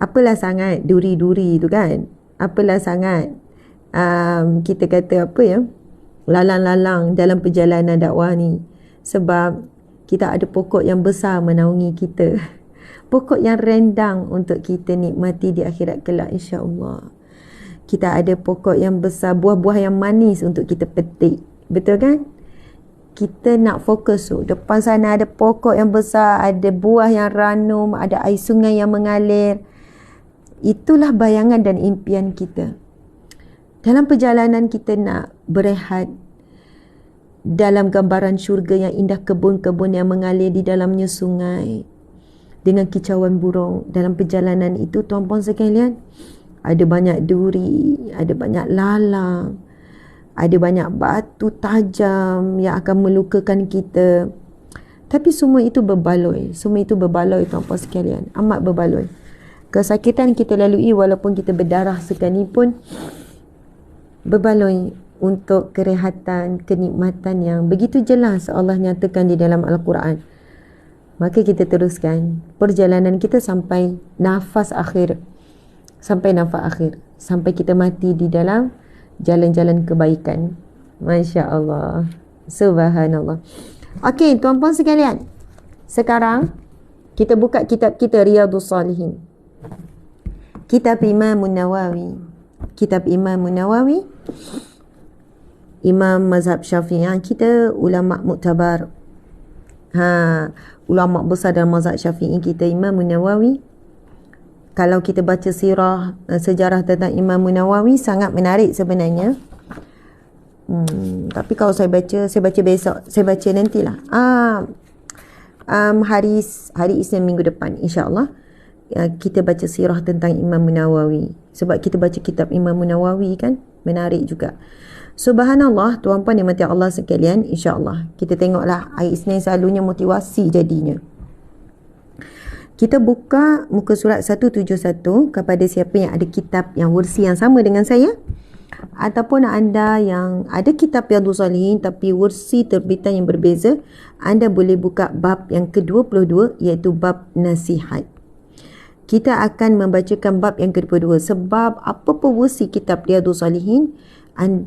apalah sangat duri-duri tu kan, apalah sangat kita kata apa ya, lalang-lalang dalam perjalanan dakwah ni. Sebab kita ada pokok yang besar menaungi kita, pokok yang rendang untuk kita nikmati di akhirat kelak insya-Allah. Kita ada pokok yang besar, buah-buah yang manis untuk kita petik, betul kan? Kita nak fokus tu, depan sana ada pokok yang besar, ada buah yang ranum, ada air sungai yang mengalir. Itulah bayangan dan impian kita. Dalam perjalanan kita nak berehat dalam gambaran syurga yang indah, kebun-kebun yang mengalir di dalamnya sungai dengan kicauan burung. Dalam perjalanan itu tuan-puan sekalian, ada banyak duri, ada banyak lalang, ada banyak batu tajam yang akan melukakan kita. Tapi semua itu berbaloi, tuan-puan sekalian, amat berbaloi. Kesakitan kita lalui walaupun kita berdarah sekalipun berbaloi untuk kerehatan, kenikmatan yang begitu jelas Allah nyatakan di dalam Al-Quran. Maka kita teruskan perjalanan kita sampai nafas akhir, sampai kita mati di dalam jalan-jalan kebaikan. Masya Allah, subhanallah. Okey tuan-puan sekalian, sekarang kita buka kitab kita Riyadhus Salihin, kitab Imam Nawawi. Imam mazhab Syafi'i, kita ulama muktabar. Ulama besar dalam mazhab Syafi'i kita Imam Nawawi. Kalau kita baca sirah, sejarah tentang Imam Nawawi sangat menarik sebenarnya. Tapi kalau saya baca besok, saya baca nantilah. Hari Isnin minggu depan insya-Allah kita baca sirah tentang Imam Nawawi. Sebab kita baca kitab Imam Nawawi kan menarik juga. Subhanallah, tuan-puan yang mati Allah sekalian, insya-Allah kita tengoklah hari Isnin selalunya motivasi jadinya. Kita buka muka surat 171 kepada siapa yang ada kitab yang versi yang sama dengan saya, ataupun anda yang ada kitab Riyadhus Shalihin tapi versi terbitan yang berbeza, anda boleh buka bab yang ke-22 iaitu bab nasihat. Kita akan membacakan bab yang ke-22 sebab apa-apa versi kitab Riyadhus Shalihin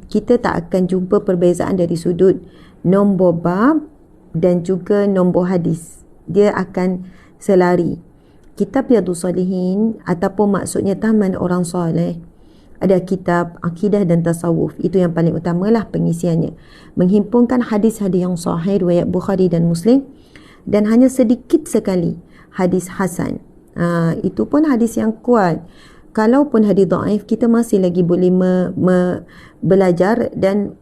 kita tak akan jumpa perbezaan dari sudut nombor bab dan juga nombor hadis. Dia akan selari. Kitab Riyadhus Shalihin ataupun maksudnya Taman Orang Soleh, ada kitab akidah dan tasawuf. Itu yang paling utamalah pengisiannya. Menghimpunkan hadis-hadis yang sahih riwayat Bukhari dan Muslim, dan hanya sedikit sekali hadis hasan. Itu pun hadis yang kuat. Kalaupun hadis dhaif, kita masih lagi boleh belajar dan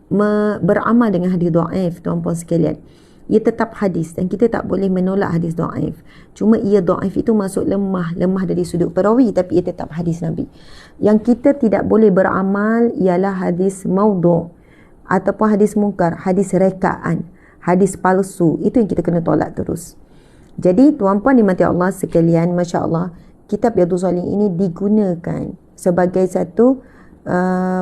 beramal dengan hadis dhaif, tuan-puan sekalian. Ia tetap hadis dan kita tak boleh menolak hadis dhaif. Cuma ia dhaif itu masuk lemah dari sudut perawi, tapi ia tetap hadis Nabi. Yang kita tidak boleh beramal ialah hadis maudhu' ataupun hadis munkar, hadis rekaan, hadis palsu. Itu yang kita kena tolak terus. Jadi tuan-puan dimati Allah sekalian, masya-Allah, kitab Riyadhus Shalihin ini digunakan sebagai satu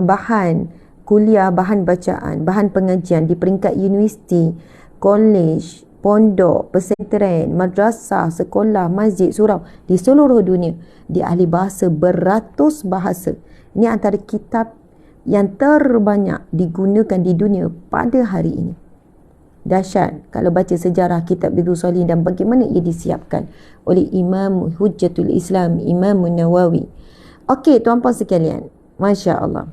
bahan kuliah, bahan bacaan, bahan pengajian di peringkat universiti, kolej, pondok, pesantren, madrasah, sekolah, masjid, surau di seluruh dunia, di ahli bahasa beratus bahasa. Ini antara kitab yang terbanyak digunakan di dunia pada hari ini. Dahsyat kalau baca sejarah kitab Riyadhus Shalihin dan bagaimana ia disiapkan oleh Imam Hujjatul Islam, Imam Nawawi. Okey tuan-puan sekalian, Masya Allah.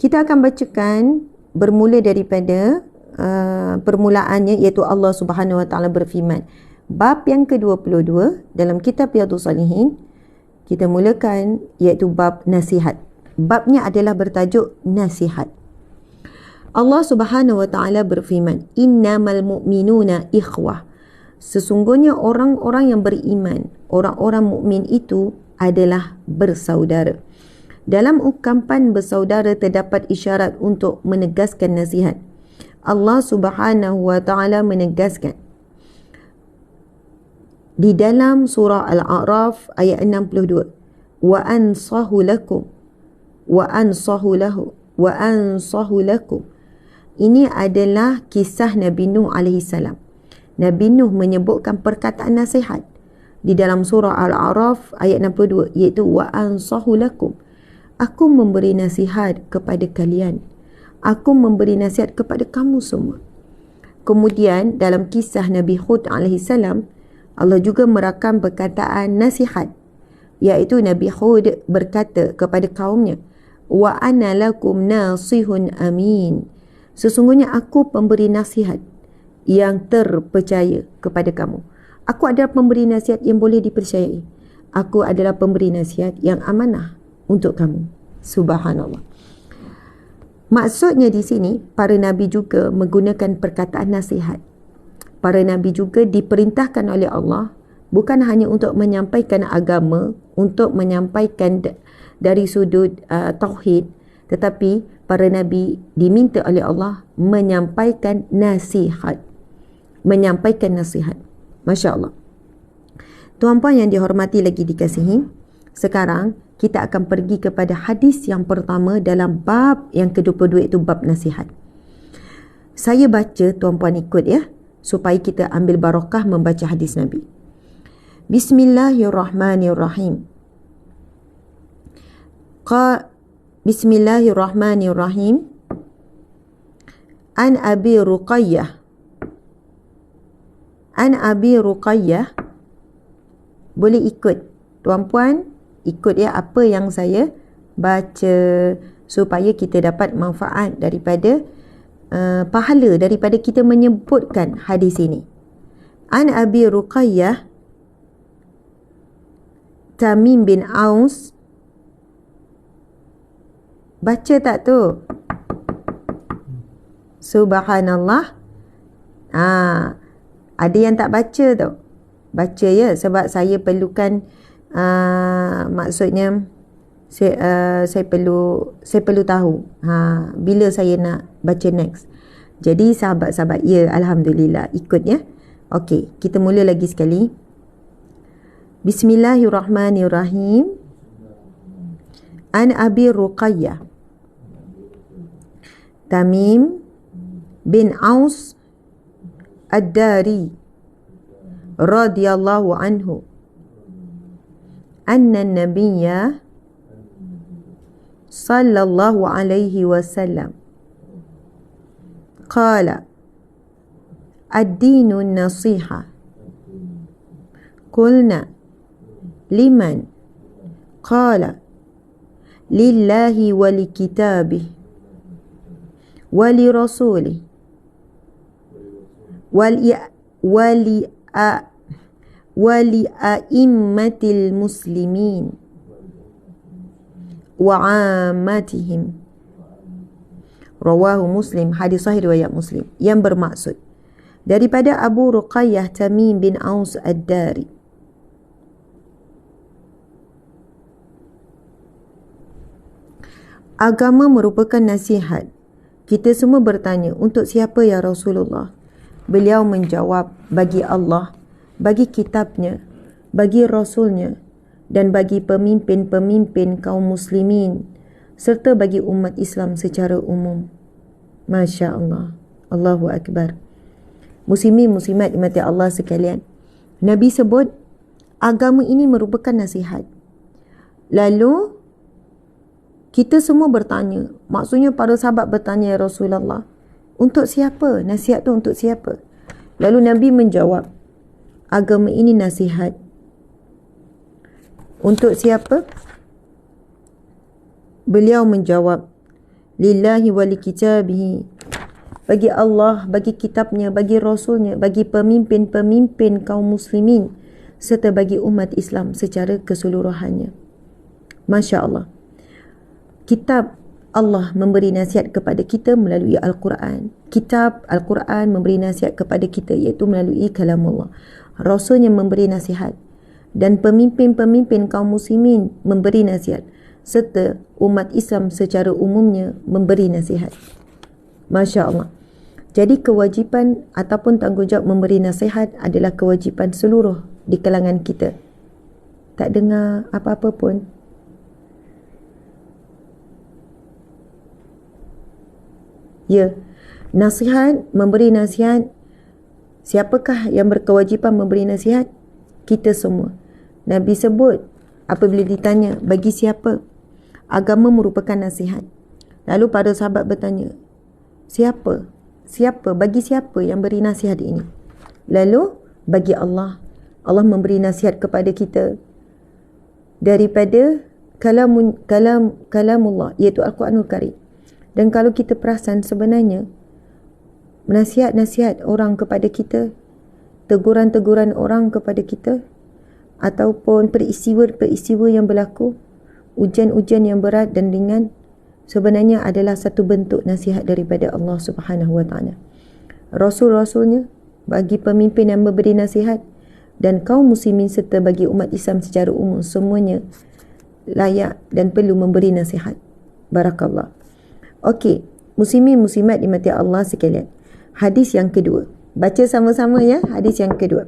Kita akan bacakan bermula daripada permulaannya, iaitu Allah Subhanahu Wa Taala berfirman. Bab yang ke-22 dalam kitab Riyadhus Shalihin, kita mulakan iaitu bab nasihat. Babnya adalah bertajuk nasihat. Allah Subhanahu Wa Taala berfirman, innamal mu'minuna ikhwah. Sesungguhnya orang-orang yang beriman, orang-orang mukmin itu adalah bersaudara. Dalam ungkapan bersaudara terdapat isyarat untuk menegaskan nasihat. Allah Subhanahu Wa Taala menegaskan di dalam surah Al-A'raf ayat 62, wa ansahu lakum wa ansahu lahu wa ansahu lakum. Ini adalah kisah Nabi Nuh alaihi salam. Nabi Nuh menyebutkan perkataan nasihat di dalam surah Al-A'raf ayat 62, iaitu wa ansahu lakum. Aku memberi nasihat kepada kalian. Aku memberi nasihat kepada kamu semua. Kemudian dalam kisah Nabi Hud AS, Allah juga merakam perkataan nasihat, iaitu Nabi Hud berkata kepada kaumnya, wa ana lakum nasihun amin. Sesungguhnya aku pemberi nasihat yang terpercaya kepada kamu. Aku adalah pemberi nasihat yang boleh dipercayai. Aku adalah pemberi nasihat yang amanah untuk kamu. Subhanallah. Maksudnya di sini, para nabi juga menggunakan perkataan nasihat. Para nabi juga diperintahkan oleh Allah bukan hanya untuk menyampaikan agama, untuk menyampaikan dari sudut tauhid, tetapi para nabi diminta oleh Allah menyampaikan nasihat. Menyampaikan nasihat. Masya Allah. Tuan-puan yang dihormati lagi dikasihi, sekarang kita akan pergi kepada hadis yang pertama dalam bab yang ke-22, itu bab nasihat. Saya baca, tuan-puan ikut ya, supaya kita ambil barakah membaca hadis Nabi. Bismillahirrahmanirrahim. Bismillahirrahmanirrahim. An Abi Ruqayyah. An Abi Ruqayyah. Boleh ikut, tuan-puan, ikut ya apa yang saya baca, supaya kita dapat manfaat daripada pahala daripada kita menyebutkan hadis ini. An Abi Ruqayyah Tamim bin Aus. Baca tak tu? Subhanallah. Ada yang tak baca tu? Baca ya, sebab saya perlukan maksudnya saya perlu tahu bila saya nak baca next. Jadi sahabat-sahabat, ya, alhamdulillah, ikut ya. Okey, kita mula lagi sekali. Bismillahirrahmanirrahim. An Abi Ruqayyah Tamim bin Aus Ad-Dari radhiyallahu anhu anna an-nabiyya sallallahu alaihi wasallam qala ad-dinu an-nasiha. Qulna liman? Qala lillahi wa li kitabihi wa li rasulihi wa li a'immatil muslimin wa 'ammatihim. Rawahu Muslim. Hadis sahih riwayat Muslim. Yang bermaksud daripada Abu Ruqayyah Tamim bin Aus Ad-Dari, agama merupakan nasihat. Kita semua bertanya, untuk siapa ya Rasulullah? Beliau menjawab, bagi Allah, bagi kitabnya, bagi Rasulnya, dan bagi pemimpin-pemimpin kaum muslimin, serta bagi umat Islam secara umum. Masya Allah. Allahu Akbar. Muslimin muslimat dimati Allah sekalian, Nabi sebut agama ini merupakan nasihat. Lalu kita semua bertanya, maksudnya para sahabat bertanya, ya Rasulullah, untuk siapa? Nasihat tu untuk siapa? Lalu Nabi menjawab, agama ini nasihat untuk siapa? Beliau menjawab, lillahi wa li kitabihi, bagi Allah, bagi kitabnya, bagi Rasulnya, bagi pemimpin-pemimpin kaum muslimin, serta bagi umat Islam secara keseluruhannya. Masya Allah. Kitab Allah memberi nasihat kepada kita melalui Al-Quran. Kitab Al-Quran memberi nasihat kepada kita, iaitu melalui kalam Allah. Rasulnya memberi nasihat, dan pemimpin-pemimpin kaum muslimin memberi nasihat, serta umat Islam secara umumnya memberi nasihat. Masya Allah. Jadi kewajipan ataupun tanggungjawab memberi nasihat adalah kewajipan seluruh di kalangan kita. Tak dengar apa-apa pun. Ya, nasihat, memberi nasihat. Siapakah yang berkewajipan memberi nasihat? kita semua. Nabi sebut apabila ditanya, bagi siapa? Agama merupakan nasihat. Lalu para sahabat bertanya, siapa? Siapa? Bagi siapa yang beri nasihat ini? Lalu, bagi Allah. Allah memberi nasihat kepada kita daripada kalamullah, iaitu Al-Quranul Karim. Dan kalau kita perasan sebenarnya, nasihat-nasihat orang kepada kita, teguran-teguran orang kepada kita, ataupun peristiwa-peristiwa yang berlaku, ujian-ujian yang berat dan ringan, sebenarnya adalah satu bentuk nasihat daripada Allah Subhanahu Wa Taala. Rasul-rasulnya bagi pemimpin yang memberi nasihat, dan kaum muslimin serta bagi umat Islam secara umum, semuanya layak dan perlu memberi nasihat. Barakallah. Okey, muslimin muslimat dimati Allah sekalian. Hadis yang kedua. Baca sama-sama ya, hadis yang kedua.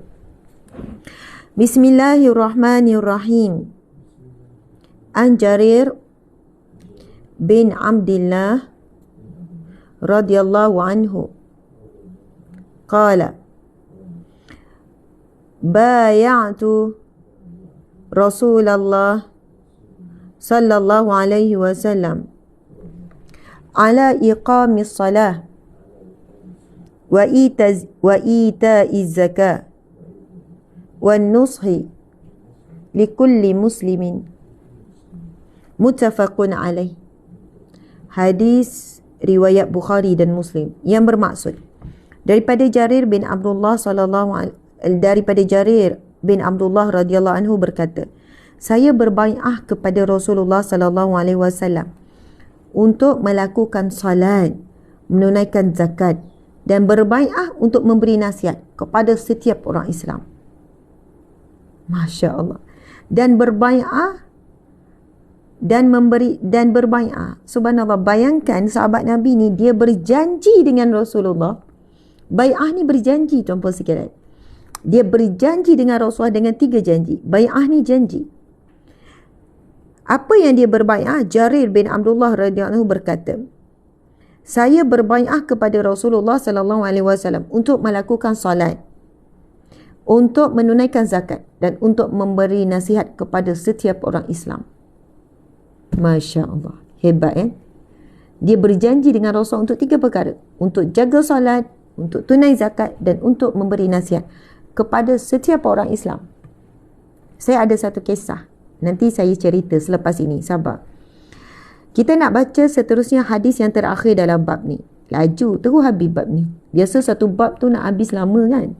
Bismillahirrahmanirrahim. An Jarir bin Abdullah radhiyallahu anhu qala bay'atu Rasulullah sallallahu alaihi wasallam ala iqamis salah wa ita'iz zakah wan nushi likulli muslimin. Muttafaqun alaih. Hadis riwayat Bukhari dan Muslim yang bermaksud daripada Jarir bin Abdullah radhiyallahu anhu berkata, saya berbai'ah kepada Rasulullah sallallahu alaihi wasallam untuk melakukan salat, menunaikan zakat dan berbai'ah untuk memberi nasihat kepada setiap orang Islam. Masya Allah. Dan berbai'ah dan berbai'ah. Subhanallah, bayangkan sahabat Nabi ni dia berjanji dengan Rasulullah. Bai'ah ni berjanji, tuan-puan sekalian. Dia berjanji dengan Rasulullah dengan 3 janji. Bai'ah ni janji. Apa yang dia berbai'ah? Jarir bin Abdullah radhiyallahu anhu berkata, saya berbai'ah kepada Rasulullah sallallahu alaihi wasallam untuk melakukan salat, untuk menunaikan zakat dan untuk memberi nasihat kepada setiap orang Islam. Masya Allah. Hebat Dia berjanji dengan Rasul untuk 3 perkara. Untuk jaga solat, untuk tunai zakat dan untuk memberi nasihat kepada setiap orang Islam. Saya ada satu kisah. Nanti saya cerita selepas ini. Sabar. Kita nak baca seterusnya hadis yang terakhir dalam bab ni. Laju terus habis bab ni. Biasa satu bab tu nak habis lama kan.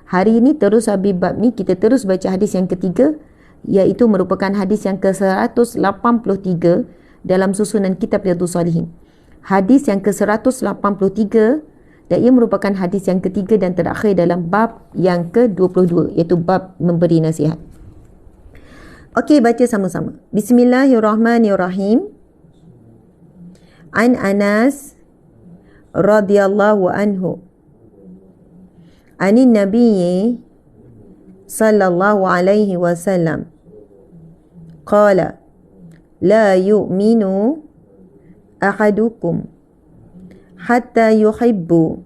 Hari ini terus habis bab ni. Kita terus baca hadis yang ketiga, iaitu merupakan hadis yang ke-183 dalam susunan kitab Riyadhus Shalihin. Hadis yang ke-183 dan ia merupakan hadis yang ketiga dan terakhir dalam bab yang ke-22, iaitu bab memberi nasihat. Okey, baca sama-sama. Bismillahirrahmanirrahim. An Anas radhiyallahu anhu anin nabiyyi sallallahu alaihi wasallam qala la yu'minu ahadukum hatta yuhibbu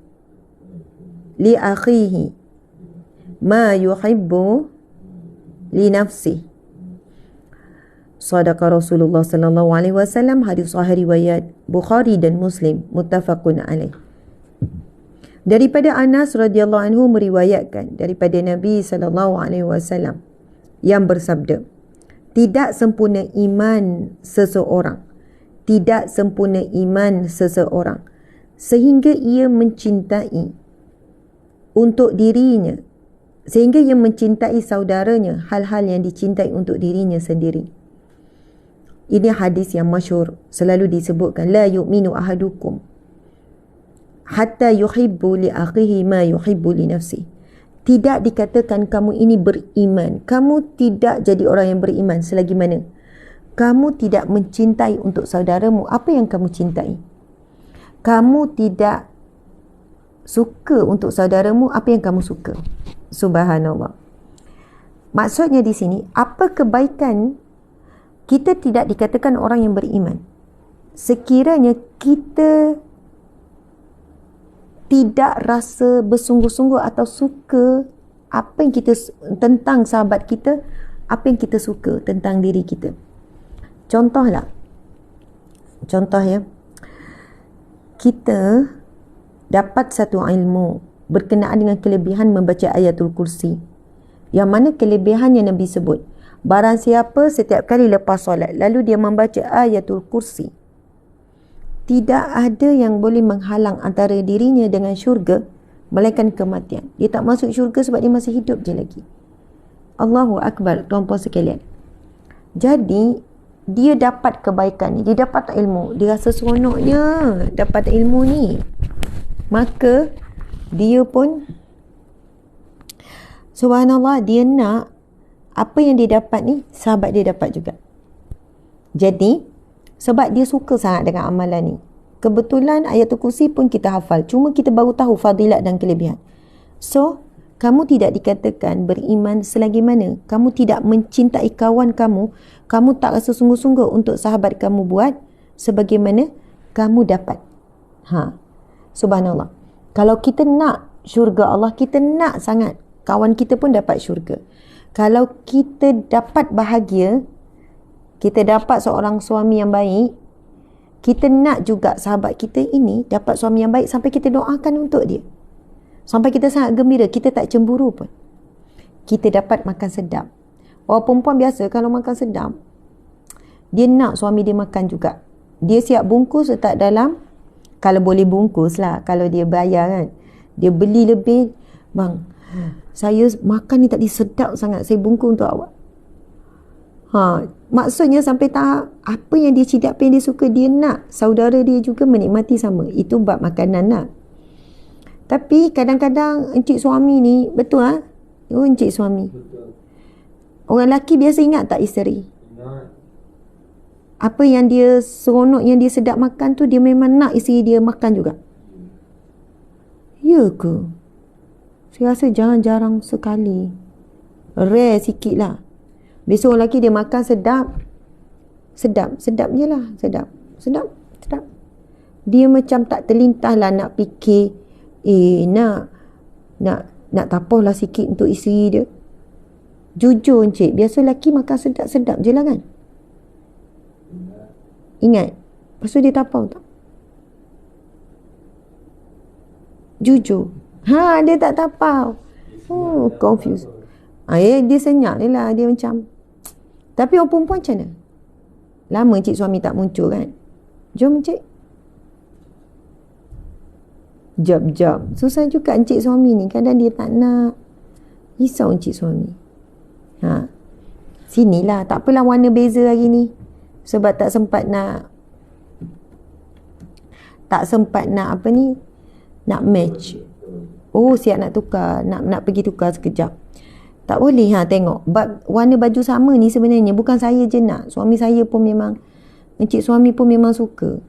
li akhihi ma yuhibbu li nafsihi. Sadaqa Rasulullah sallallahu alaihi wasallam. Hadis sahih riwayat Bukhari dan Muslim. Muttafaqun alaih. Daripada Anas radhiyallahu anhu meriwayatkan daripada Nabi sallallahu alaihi wasallam yang bersabda, tidak sempurna iman seseorang, tidak sempurna iman seseorang sehingga ia mencintai untuk dirinya, sehingga ia mencintai saudaranya hal-hal yang dicintai untuk dirinya sendiri. Ini hadis yang masyhur, selalu disebutkan, la yu'minu ahadukum hatta yuhibbu li akhihi ma yuhibbu li nafsi. Tidak dikatakan kamu ini beriman. Kamu tidak jadi orang yang beriman selagi mana kamu tidak mencintai untuk saudaramu apa yang kamu cintai. Kamu tidak suka untuk saudaramu apa yang kamu suka. Subhanallah. Maksudnya di sini, apa kebaikan kita tidak dikatakan orang yang beriman sekiranya kita tidak rasa bersungguh-sungguh atau suka apa yang kita tentang sahabat kita, apa yang kita suka tentang diri kita. Contoh ya, kita dapat satu ilmu berkenaan dengan kelebihan membaca ayatul kursi, yang mana kelebihan yang Nabi sebut, barang siapa setiap kali lepas solat lalu dia membaca ayatul kursi, tidak ada yang boleh menghalang antara dirinya dengan syurga melainkan kematian. Dia tak masuk syurga sebab dia masih hidup je lagi. Allahu Akbar, tuan-puan sekalian. Jadi dia dapat kebaikan ni, dia dapat ilmu, dia rasa seronoknya dapat ilmu ni, maka dia pun subhanallah, dia nak apa yang dia dapat ni sahabat dia dapat juga. Jadi sebab dia suka sangat dengan amalan ni, kebetulan ayatul kursi pun kita hafal, cuma kita baru tahu fadilat dan kelebihan. So kamu tidak dikatakan beriman selagi mana kamu tidak mencintai kawan kamu, kamu tak rasa sungguh-sungguh untuk sahabat kamu buat sebagaimana kamu dapat. Subhanallah. Kalau kita nak syurga Allah, kita nak sangat kawan kita pun dapat syurga. Kalau kita dapat bahagia, kita dapat seorang suami yang baik, kita nak juga sahabat kita ini dapat suami yang baik sampai kita doakan untuk dia. Sampai kita sangat gembira, kita tak cemburu pun. Kita dapat makan sedap. Orang perempuan biasa kalau makan sedap, dia nak suami dia makan juga. Dia siap bungkus letak dalam, kalau boleh bungkus lah, kalau dia bayar kan. Dia beli lebih, bang, saya makan ni tadi sedap sangat, saya bungkus untuk awak. Maksudnya sampai tahap apa yang dia cinta, apa yang dia suka, dia nak saudara dia juga menikmati sama. Itu bab makanan lah. Tapi kadang-kadang encik suami ni, betul encik suami, orang lelaki biasa ingat tak isteri? Apa yang dia seronok, yang dia sedap makan tu, dia memang nak isteri dia makan juga. Ya ke? Saya rasa jarang-jarang sekali, rare sikit lah. Biasa orang lelaki dia makan sedap je lah, sedap. Dia macam tak terlintas lah nak fikir, nak tapaulah sikit untuk isteri dia. Jujur encik, biasa lelaki makan sedap-sedap je lah kan. Ingat, lepas tu dia tapau tak? Jujur. Dia tak tapau. Confused. Dia senyap je lah, dia macam. Tapi orang perempuan macam mana? Lama encik suami tak muncul kan? Jom encik. Jap. Susah juga encik suami ni. Kadang dia tak nak. Risau encik suami. Sinilah. Tak apalah warna beza hari ni. Sebab tak sempat nak apa ni, nak match. Siap nak tukar, nak pergi tukar sekejap. Tak boleh tengok. Warna baju sama ni sebenarnya bukan saya je nak. Suami saya pun memang, encik suami pun memang suka.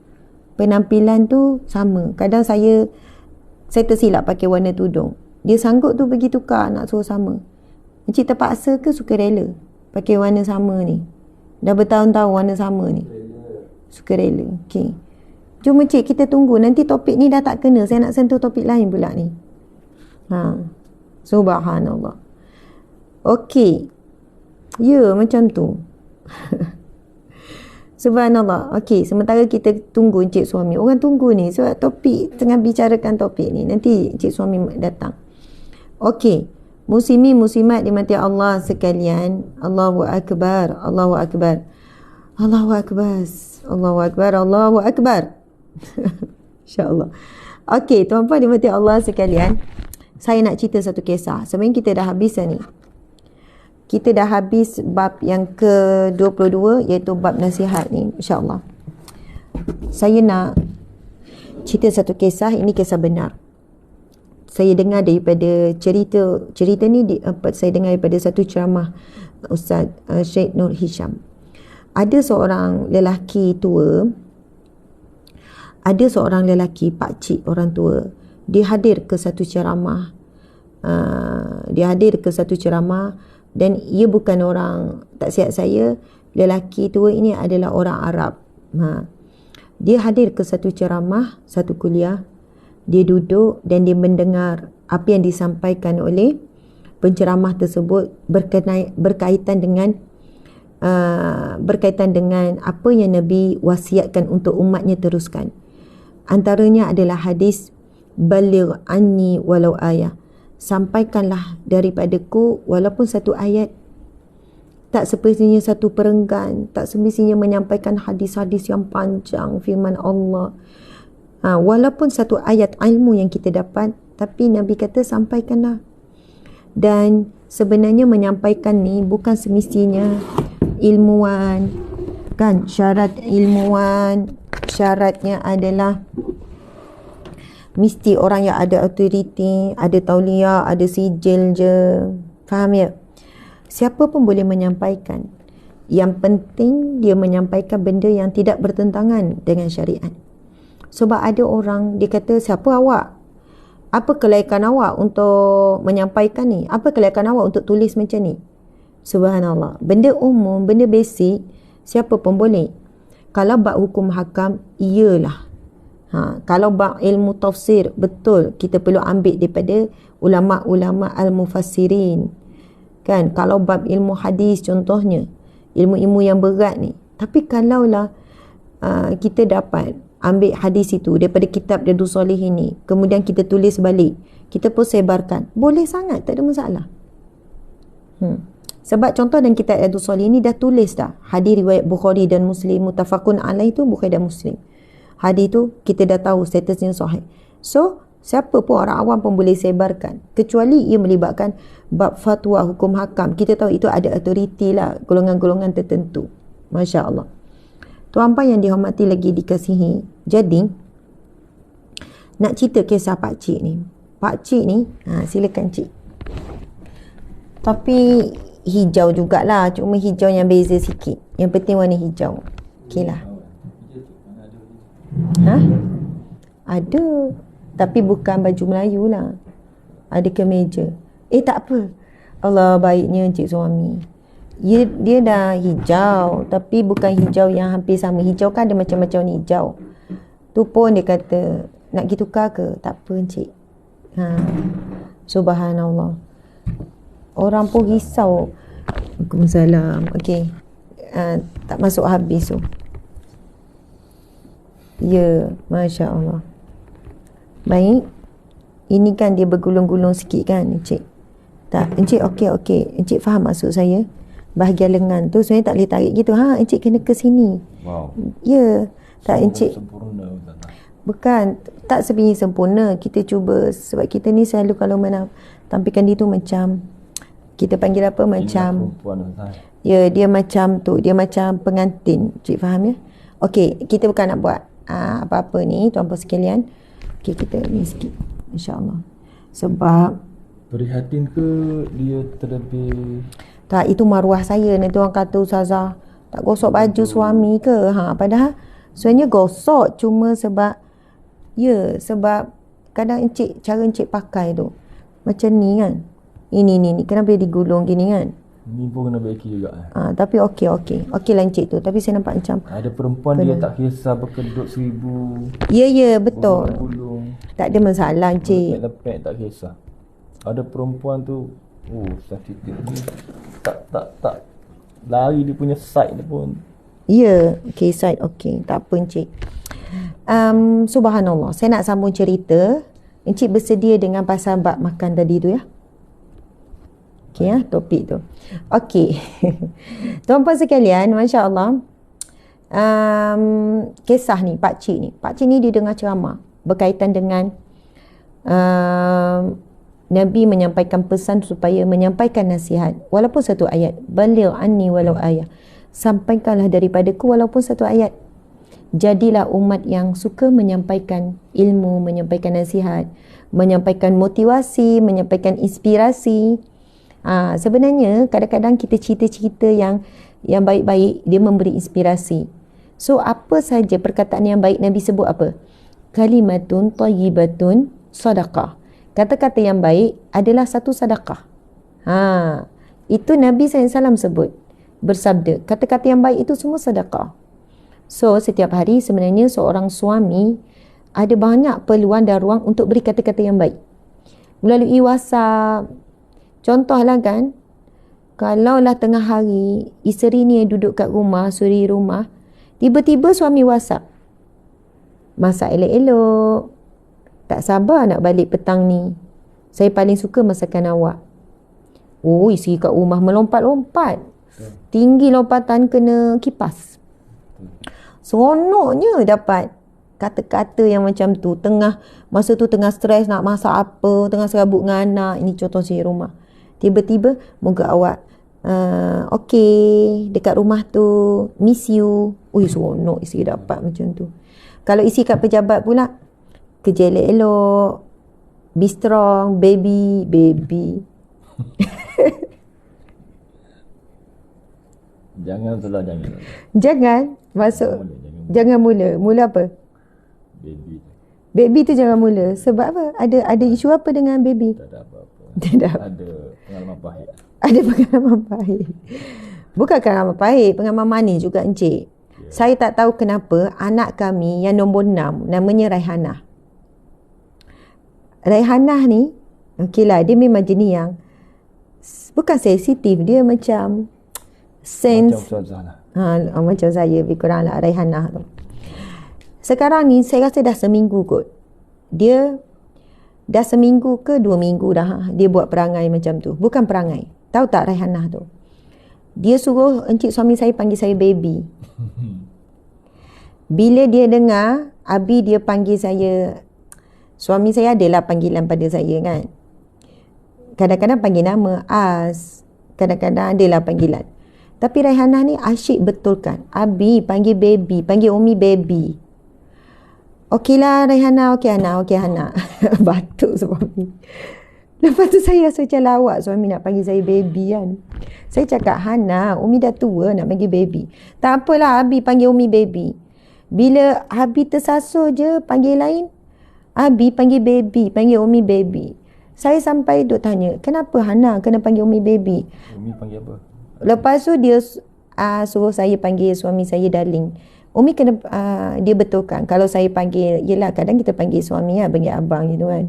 Penampilan tu sama. Kadang saya tersilap pakai warna tudung. Dia sanggup tu pergi tukar, nak suruh sama. Encik terpaksa ke suka rela pakai warna sama ni? Dah bertahun-tahun warna sama ni. Suka rela. Okey. Jom encik kita tunggu. Nanti topik ni dah tak kena. Saya nak sentuh topik lain pula ni. Subhanallah. Okey. Ya, macam tu. Subhanallah. Okey, sementara kita tunggu encik suami. Orang tunggu ni sebab topik, tengah bicarakan topik ni. Nanti encik suami datang. Okey. Muslimin muslimat dimati Allah sekalian. Allahu Akbar. Allahu Akbar. Allahu Akbar. Allahu Akbar. Allahu Akbar. InsyaAllah. Okey, tuan-puan dimati Allah sekalian. Saya nak cerita satu kisah. Sebenarnya kita dah habis ni. Kita dah habis bab yang ke-22, iaitu bab nasihat ni, insyaAllah. Saya nak cerita satu kisah. Ini kisah benar. Saya dengar daripada cerita ni saya dengar daripada satu ceramah Ustaz Syed Nur Hisham. Ada seorang lelaki tua, pakcik orang tua. Dia hadir ke satu ceramah. Dan ia bukan orang, tak siap saya, lelaki tua ini adalah orang Arab. Dia hadir ke satu ceramah, satu kuliah. Dia duduk dan dia mendengar apa yang disampaikan oleh penceramah tersebut berkaitan dengan apa yang Nabi wasiatkan untuk umatnya teruskan. Antaranya adalah hadis baligh anni walau ayah, sampaikanlah daripadaku walaupun satu ayat. Tak semestinya satu perenggan, tak semestinya menyampaikan hadis-hadis yang panjang firman Allah. Walaupun satu ayat ilmu yang kita dapat, tapi Nabi kata sampaikanlah. Dan sebenarnya menyampaikan ni bukan semestinya ilmuwan, kan? Syarat ilmuwan, syaratnya adalah mesti orang yang ada autoriti, ada tauliah, ada sijil je. Faham ya? Siapa pun boleh menyampaikan. Yang penting dia menyampaikan benda yang tidak bertentangan dengan syariat. Sebab ada orang dia kata, siapa awak? Apa kelaikan awak untuk menyampaikan ni? Apa kelaikan awak untuk tulis macam ni? Subhanallah. Benda umum, benda basic, siapa pun boleh. Kalau bab hukum hakam, iyalah. Kalau bab ilmu tafsir, betul, kita perlu ambil daripada ulama-ulama al-mufassirin. Kan? Kalau bab ilmu hadis contohnya, ilmu-ilmu yang berat ni. Tapi kalaulah kita dapat ambil hadis itu daripada kitab Riyadhus Shalihin ni, kemudian kita tulis balik, kita pun sebarkan, boleh sangat, tak ada masalah. Sebab contoh dalam kitab Riyadhus Shalihin ni dah tulis dah hadis riwayat Bukhari dan Muslim, muttafaqun alaih tu Bukhari dan Muslim. Hadis tu kita dah tahu statusnya sahih. So siapa pun, orang awam pun boleh sebarkan, kecuali ia melibatkan bab fatwa hukum hakam. Kita tahu itu ada autoriti lah, golongan-golongan tertentu. Masya Allah. Tuan-puan yang dihormati lagi dikasihi, jadi nak cerita kisah pakcik ni. Pakcik ni, silakan cik. Tapi hijau jugalah, cuma hijau yang beza sikit. Yang penting warna hijau. Okey lah. Ada, tapi bukan baju Melayu lah. Ada kemeja. Tak apa. Allah baiknya encik suami. Dia dah hijau, tapi bukan hijau yang hampir sama. Hijau kan ada macam-macam hijau. Tu pun dia kata, nak pergi tukar ke? Tak apa encik. Subhanallah. Orang pun risau. Waalaikumsalam. Okey. Tak masuk habis tu. Ya, Masya Allah. Baik. Ini kan dia bergulung-gulung sikit kan encik? Tak, encik okey. Encik faham maksud saya? Bahagian lengan tu sebenarnya tak boleh tarik gitu. Encik kena ke sini. Wow. Ya. Tak encik. Sempurna. Bukan. Tak sebenarnya sempurna. Kita cuba. Sebab kita ni selalu kalau tampilkan dia tu macam, kita panggil apa? Macam. Ya, dia macam tu. Dia macam pengantin. Encik faham ya? Okey. Kita bukan nak buat apa-apa ni tuan-puan sekalian. Okey, kita ni sikit insya-Allah. Sebab prihatin ke dia terlebih? Tak, itu maruah saya. Nanti orang kata ustazah tak gosok baju suami ke? Padahal sebenarnya gosok, cuma sebab sebab kadang cara encik pakai tu macam ni kan. Ini kenapa dia digulung gini kan? Ni pun kena baiki juga. Tapi okey lah encik tu. Tapi saya nampak macam ada perempuan dia tak kisah berkedut 1000. Ya, betul. Gulung. Tak ada masalah encik. Lepek tak kisah. Ada perempuan tu statistik ni tak lari dia punya side dia pun. Ya, okey side okey. Tak apa encik. Subhanallah. Saya nak sambung cerita. Encik bersedia dengan pasal bab makan tadi tu ya? Okey ya, topik tu. Okey. Tuan-puan sekalian, masya-Allah. Kisah ni, pakcik ni dia dengar ceramah berkaitan dengan Nabi menyampaikan pesan supaya menyampaikan nasihat walaupun satu ayat. Baligh anni walau ayah. Sampaikanlah daripadaku walaupun satu ayat. Jadilah umat yang suka menyampaikan ilmu, menyampaikan nasihat, menyampaikan motivasi, menyampaikan inspirasi. Sebenarnya kadang-kadang kita cerita-cerita yang baik-baik, dia memberi inspirasi. So apa saja perkataan yang baik, Nabi sebut apa? Kalimatun thayyibatun sadaqah. Kata-kata yang baik adalah satu sedekah. Itu Nabi SAW sebut. Bersabda, kata-kata yang baik itu semua sedekah. So, setiap hari sebenarnya seorang suami ada banyak peluang dan ruang untuk beri kata-kata yang baik. Melalui WhatsApp. Contohlah kan, kalaulah tengah hari, isteri ni duduk kat rumah, suri rumah, tiba-tiba suami WhatsApp. Masak elok-elok. Tak sabar nak balik petang ni. Saya paling suka masakan awak. Oh, isteri kat rumah melompat-lompat. Tinggi lompatan kena kipas. Seronoknya dapat kata-kata yang macam tu. Masa tu tengah stres nak masak apa, tengah serabut dengan anak. Ini contoh suri rumah. Tiba-tiba, moga awak okay, dekat rumah tu, miss you. Ui, seronok isteri dapat macam tu. Kalau isteri kat pejabat pula, kerja elok-elok, be strong, baby. Jangan masuk. Jangan mula. Mula apa? Baby tu jangan mula. Sebab apa? Ada isu apa dengan baby? Tak ada apa-apa. Tidak. Ada pengalaman pahit. Ada pengalaman pahit. Bukan pengalaman pahit, pengalaman manis juga encik. Yeah. Saya tak tahu kenapa anak kami yang nombor 6 namanya Raihanah. Raihanah ni, okeylah, dia memang jenis yang bukan sensitif, dia macam sense. Macam Ustazah lah. Macam saya, lebih kurang lah Raihanah tu. Sekarang ni saya rasa dah seminggu kot. Dia dah seminggu ke 2 minggu dah dia buat perangai macam tu. Bukan perangai. Tahu tak Raihanah tu? Dia suruh encik suami saya panggil saya baby. Bila dia dengar Abi dia panggil saya, suami saya adalah panggilan pada saya kan. Kadang-kadang panggil nama As, kadang-kadang adalah panggilan. Tapi Raihanah ni asyik betulkan. Abi panggil baby, panggil Umi baby. Okeylah Raihanah, okey Hana. Batuk suami. Lepas tu saya rasa macam lawak suami nak panggil saya baby kan. Saya cakap, Hana, Umi dah tua nak panggil baby. Tak apalah, Abi panggil Umi baby. Bila Abi tersasul je panggil lain, Abi panggil baby, panggil Umi baby. Saya sampai duk tanya, kenapa Hana kena panggil Umi baby? Umi panggil apa? Lepas tu dia suruh saya panggil suami saya darling. Umi kena dia betulkan. Kalau saya panggil, yelah kadang kita panggil suami lah, panggil abang gitu kan.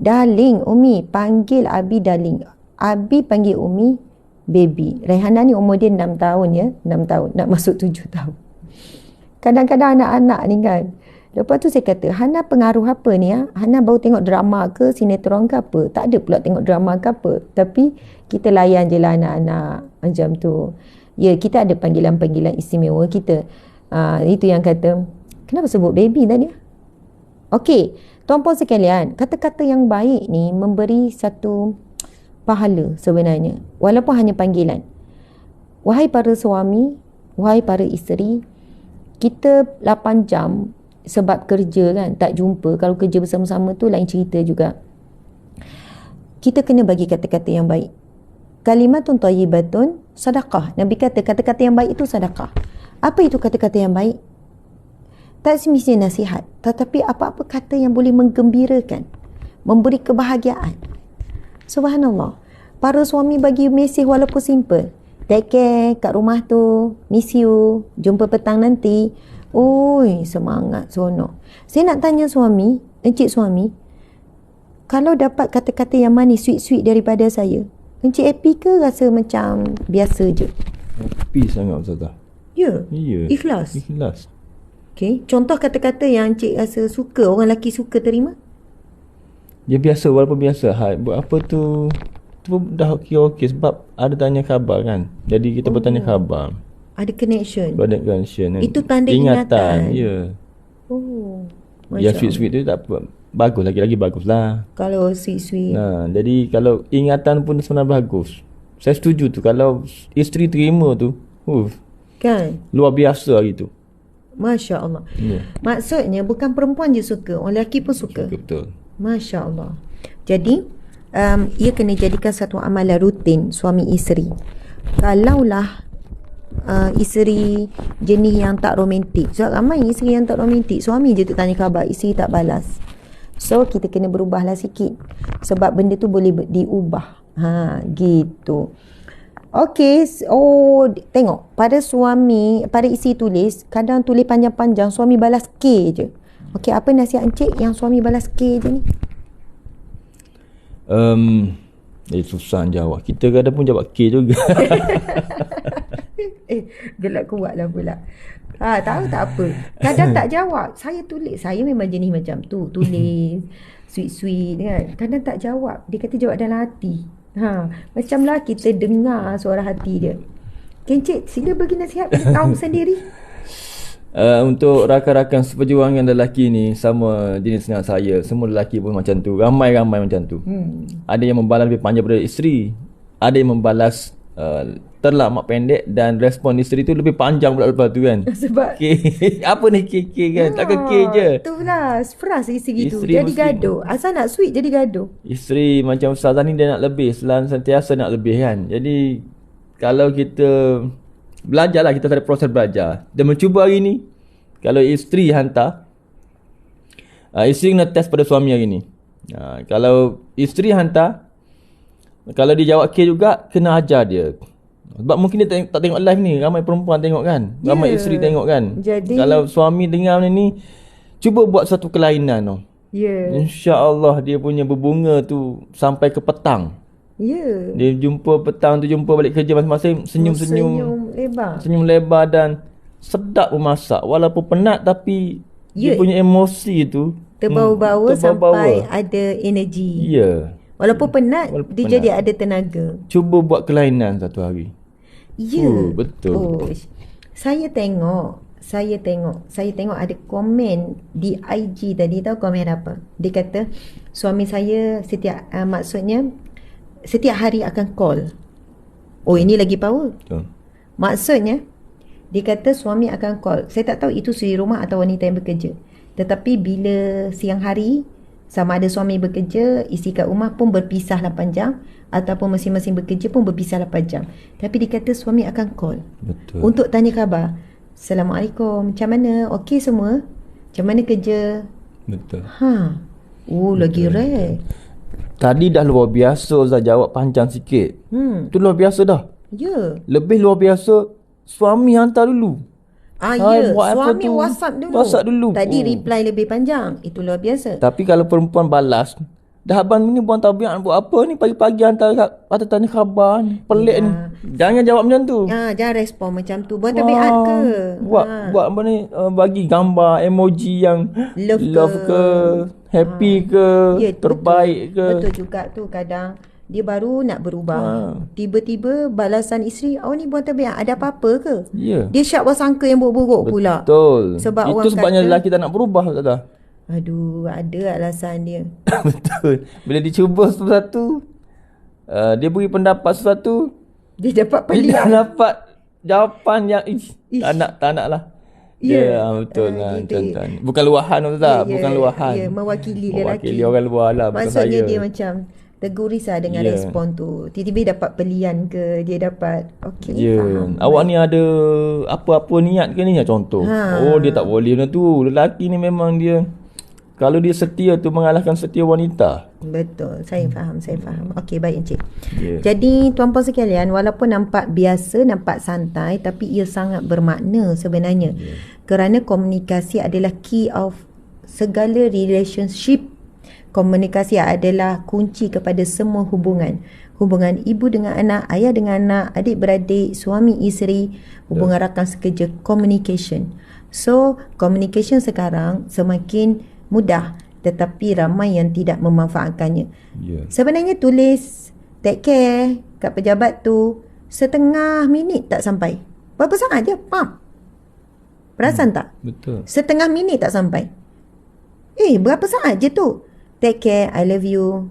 Darling, Umi panggil Abi darling. Abi panggil Umi baby. Raihanah ni umur dia 6 tahun ya. 6 tahun. Nak masuk 7 tahun. Kadang-kadang anak-anak ni kan. Lepas tu saya kata, Hana pengaruh apa ni ya? Hana baru tengok drama ke, sinetron ke apa? Tak ada pula tengok drama ke apa. Tapi kita layan je lah anak-anak macam tu. Ya, kita ada panggilan-panggilan istimewa kita. Itu yang kata, kenapa sebut baby tadi? Okey, tuan-puan sekalian, kata-kata yang baik ni memberi satu pahala sebenarnya. Walaupun hanya panggilan. Wahai para suami, wahai para isteri, kita 8 jam sebab kerja kan, tak jumpa. Kalau kerja bersama-sama tu lain cerita juga. Kita kena bagi kata-kata yang baik. Kalimatun thayyibatun sedekah. Nabi kata kata-kata yang baik itu sedekah. Apa itu kata-kata yang baik? Tak semestinya nasihat, tetapi apa-apa kata yang boleh menggembirakan, memberi kebahagiaan. Subhanallah. Para suami bagi mesej walaupun simple. Take care kat rumah tu, miss you, jumpa petang nanti. Oi, semangat, seronok. Saya nak tanya suami, encik suami, kalau dapat kata-kata yang manis, sweet-sweet daripada saya, encik happy ke rasa macam biasa je? Happy sangat Ustazah. Ya? Ya. Ikhlas? Ikhlas. Okay. Contoh kata-kata yang encik rasa suka, orang lelaki suka terima? Dia biasa, walaupun biasa. Buat apa tu pun dah okey sebab ada tanya khabar kan. Jadi kita bertanya khabar. Ada connection. Ada connection kan. Itu tanda ingatan. Ya. Oh. Yang sweet-sweet tu tak apa. Bagus, lagi-lagi bagus lah. Kalau sweet-sweet. Jadi kalau ingatan pun sebenarnya bagus. Saya setuju tu. Kalau isteri terima tu, kan? Luar biasa hari tu. Masya Allah. Maksudnya bukan perempuan je suka, orang lelaki pun suka. Betul. Masya Allah. Jadi ia kena jadikan satu amalan rutin suami isteri. Kalaulah isteri jenis yang tak romantik, sebab ramai isteri yang tak romantik, suami je tu tanya khabar, isteri tak balas. So kita kena berubahlah sikit, sebab benda tu boleh diubah. Gitu. Okey, tengok pada suami, pada isteri tulis, kadang tulis panjang-panjang, suami balas K je. Okey, apa nasihat encik yang suami balas K je ni? Jadi susah jawab. Kita kadang pun jawab K juga. Gelak kuat lah pula. Tahu tak apa. Kadang tak jawab. Saya tulis. Saya memang jenis macam tu. Tulis. Sweet-sweet kan. Kadang tak jawab. Dia kata jawab dalam hati. Macamlah kita dengar suara hati dia. Encik, sila bagi nasihat. Dia tahu sendiri. Untuk rakan-rakan seperjuangan lelaki ni sama jenis dengan saya. Semua lelaki pun macam tu. Ramai-ramai macam tu. Ada yang membalas lebih panjang daripada isteri. Ada yang membalas terlamak pendek dan respon isteri tu lebih panjang pula lepas tu kan. Sebab apa ni K kan? Takkan K je. Itulah frust isteri tu. Isteri Jadi gaduh. Asal nak sweet jadi gaduh. Isteri macam Ustazah ni dia nak lebih. Sentiasa nak lebih kan. Jadi kalau kita belajarlah, kita ada proses belajar. Dan mencuba hari ni, kalau isteri hantar, isteri kena test pada suami hari ni. Kalau isteri hantar, kalau dia jawab K juga, kena ajar dia. Sebab mungkin dia tak tengok live ni. Ramai perempuan tengok kan, ramai isteri tengok kan. Jadi kalau suami dengar ni, cuba buat satu kelainan tau. InsyaAllah dia punya berbunga tu sampai ke petang. Dia jumpa petang tu, jumpa balik kerja masing-masing, senyum lebar dan sedap memasak. Walaupun penat tapi dia punya emosi tu terbawa-bawa sampai ada energi. Walaupun penat, dia jadi ada tenaga. Cuba buat kelainan satu hari. Betul. Saya tengok ada komen di IG tadi. Tahu komen apa? Dia kata suami saya maksudnya setiap hari akan call. Ini lagi power. Betul. Maksudnya dia kata suami akan call. Saya tak tahu itu suri rumah atau wanita yang bekerja. Tetapi bila siang hari, sama ada suami bekerja, isteri kat rumah pun berpisah 8 jam, ataupun masing-masing bekerja pun berpisah 8 jam. Tapi dia kata suami akan call. Betul. Untuk tanya khabar. Assalamualaikum, macam mana? Okey semua? Macam mana kerja? Betul. Lagi rare. Tadi dah luar biasa Ustaz jawab panjang sikit. Tu luar biasa dah. Lebih luar biasa suami hantar dulu. Suami WhatsApp dulu. Tadi reply lebih panjang. Itu luar biasa. Tapi kalau perempuan balas, dah abang ni buang tabiat buat apa ni pagi-pagi hantar patut tanya khabar ni. Pelik ni. Jangan jawab macam tu. Jangan respon macam tu. Buat tabiat ke? Buat apa ni, bagi gambar emoji yang love ke, happy ke, terbaik ke. Betul juga tu. Kadang dia baru nak berubah, tiba-tiba balasan isteri, ni buat tabiat, ada apa-apa ke? Dia syak bersangka yang buruk-buruk pula. Betul. Sebab itu sebabnya lelaki tak nak berubah tak? Ada alasan dia. Betul. Bila dicuba sesuatu, dia beri pendapat sesuatu, dia dapat pilihan. Dia dapat jawapan yang tak nak lah. Betul lah. Bukan luahan Ustaz. Bukan luahan. Mewakili lelaki. Mewakili orang luar lah. Maksudnya dia macam tergurisah dengan respon tu. Tiba-tiba dapat pilihan ke, dia dapat faham. Awak ni ada apa-apa niat ke ni? Contoh. Dia tak boleh macam tu. Lelaki ni memang dia, kalau dia setia tu mengalahkan setia wanita. Betul. Saya faham. Okey, baik Encik. Jadi tuan-puan sekalian, walaupun nampak biasa, nampak santai, tapi ia sangat bermakna sebenarnya. Kerana komunikasi adalah key of segala relationship. Komunikasi adalah kunci kepada semua hubungan. Hubungan ibu dengan anak, ayah dengan anak, adik-beradik, suami isteri, hubungan rakan sekerja, communication. So, communication sekarang semakin mudah, tetapi ramai yang tidak memanfaatkannya. Sebenarnya tulis take care kat pejabat tu setengah minit tak sampai. Berapa saat je? Perasan tak? Betul. Setengah minit tak sampai. Berapa saat je tu? Take care, I love you.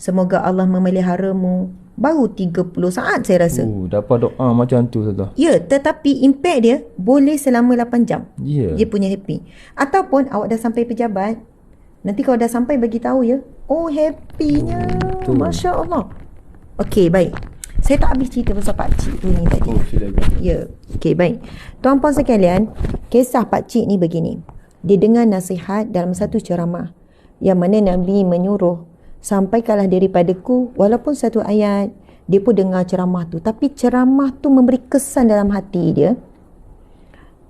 Semoga Allah memeliharamu. Baru 30 saat saya rasa. Dapat doa macam tu saja. Tetapi impact dia boleh selama 8 jam. Dia punya happy. Ataupun awak dah sampai pejabat, nanti kalau dah sampai bagi tahu happynya. Masya Allah. Okey, baik. Saya tak habis cerita pasal pakcik tu ni tadi. Okey, baik. Tuan-puan sekalian, kisah pakcik ni begini. Dia dengar nasihat dalam satu ceramah yang mana Nabi menyuruh, sampaikanlah daripadaku walaupun satu ayat. Dia pun dengar ceramah tu, tapi ceramah tu memberi kesan dalam hati dia.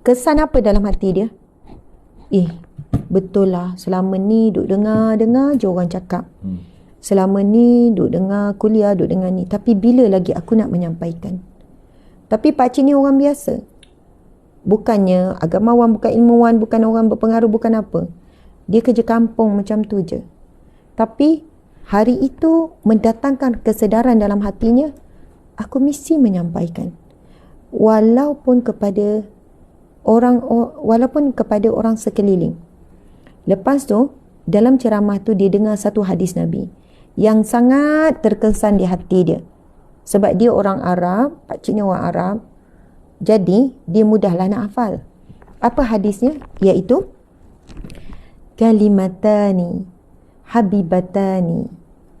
Kesan apa dalam hati dia? Betul lah, selama ni duk dengar je orang cakap. Selama ni duk dengar kuliah, duk dengar ni. Tapi bila lagi aku nak menyampaikan? Tapi pakcik ni orang biasa. Bukannya agamawan, bukan ilmuwan, bukan orang berpengaruh, bukan apa. Dia kerja kampung macam tu je. Tapi hari itu mendatangkan kesedaran dalam hatinya, aku mesti menyampaikan. Walaupun kepada orang sekeliling. Lepas tu, dalam ceramah tu dia dengar satu hadis Nabi yang sangat terkesan di hati dia. Sebab dia orang Arab, pakcik ni orang Arab. Jadi, dia mudahlah nak hafal. Apa hadisnya? Iaitu, kalimatani habibatani